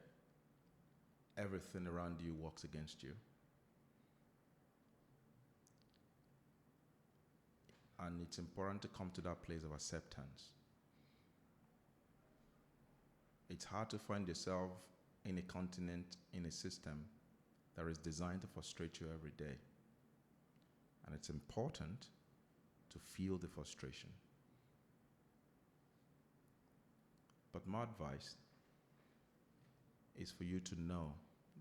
everything around you works against you. And it's important to come to that place of acceptance. It's hard to find yourself in a continent, in a system that is designed to frustrate you every day. And it's important to feel the frustration. But my advice is for you to know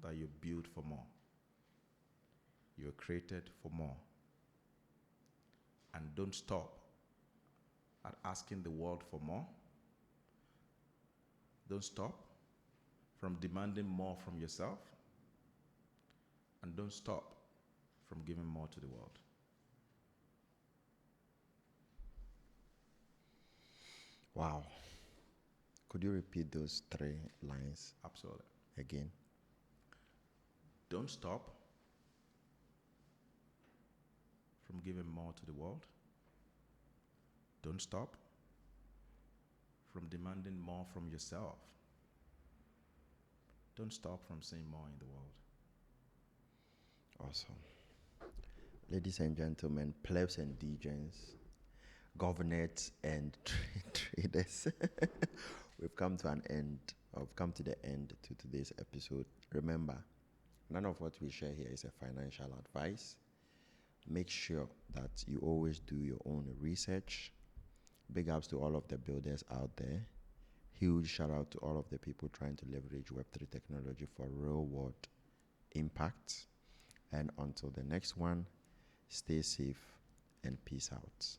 that you're built for more. You're created for more. And don't stop at asking the world for more. Don't stop from demanding more from yourself. And don't stop from giving more to the world. Wow. Could you repeat those 3 lines Absolutely. again? Don't stop from giving more to the world. Don't stop from demanding more from yourself. Don't stop from seeing more in the world. Awesome. Ladies and gentlemen, plebs and degens, governors and traders, we've come to an end. I've come to the end to today's episode. Remember, none of what we share here is a financial advice. Make sure that you always do your own research. Big ups to all of the builders out there. Huge shout out to all of the people trying to leverage Web3 technology for real world impact. And until the next one, stay safe and peace out.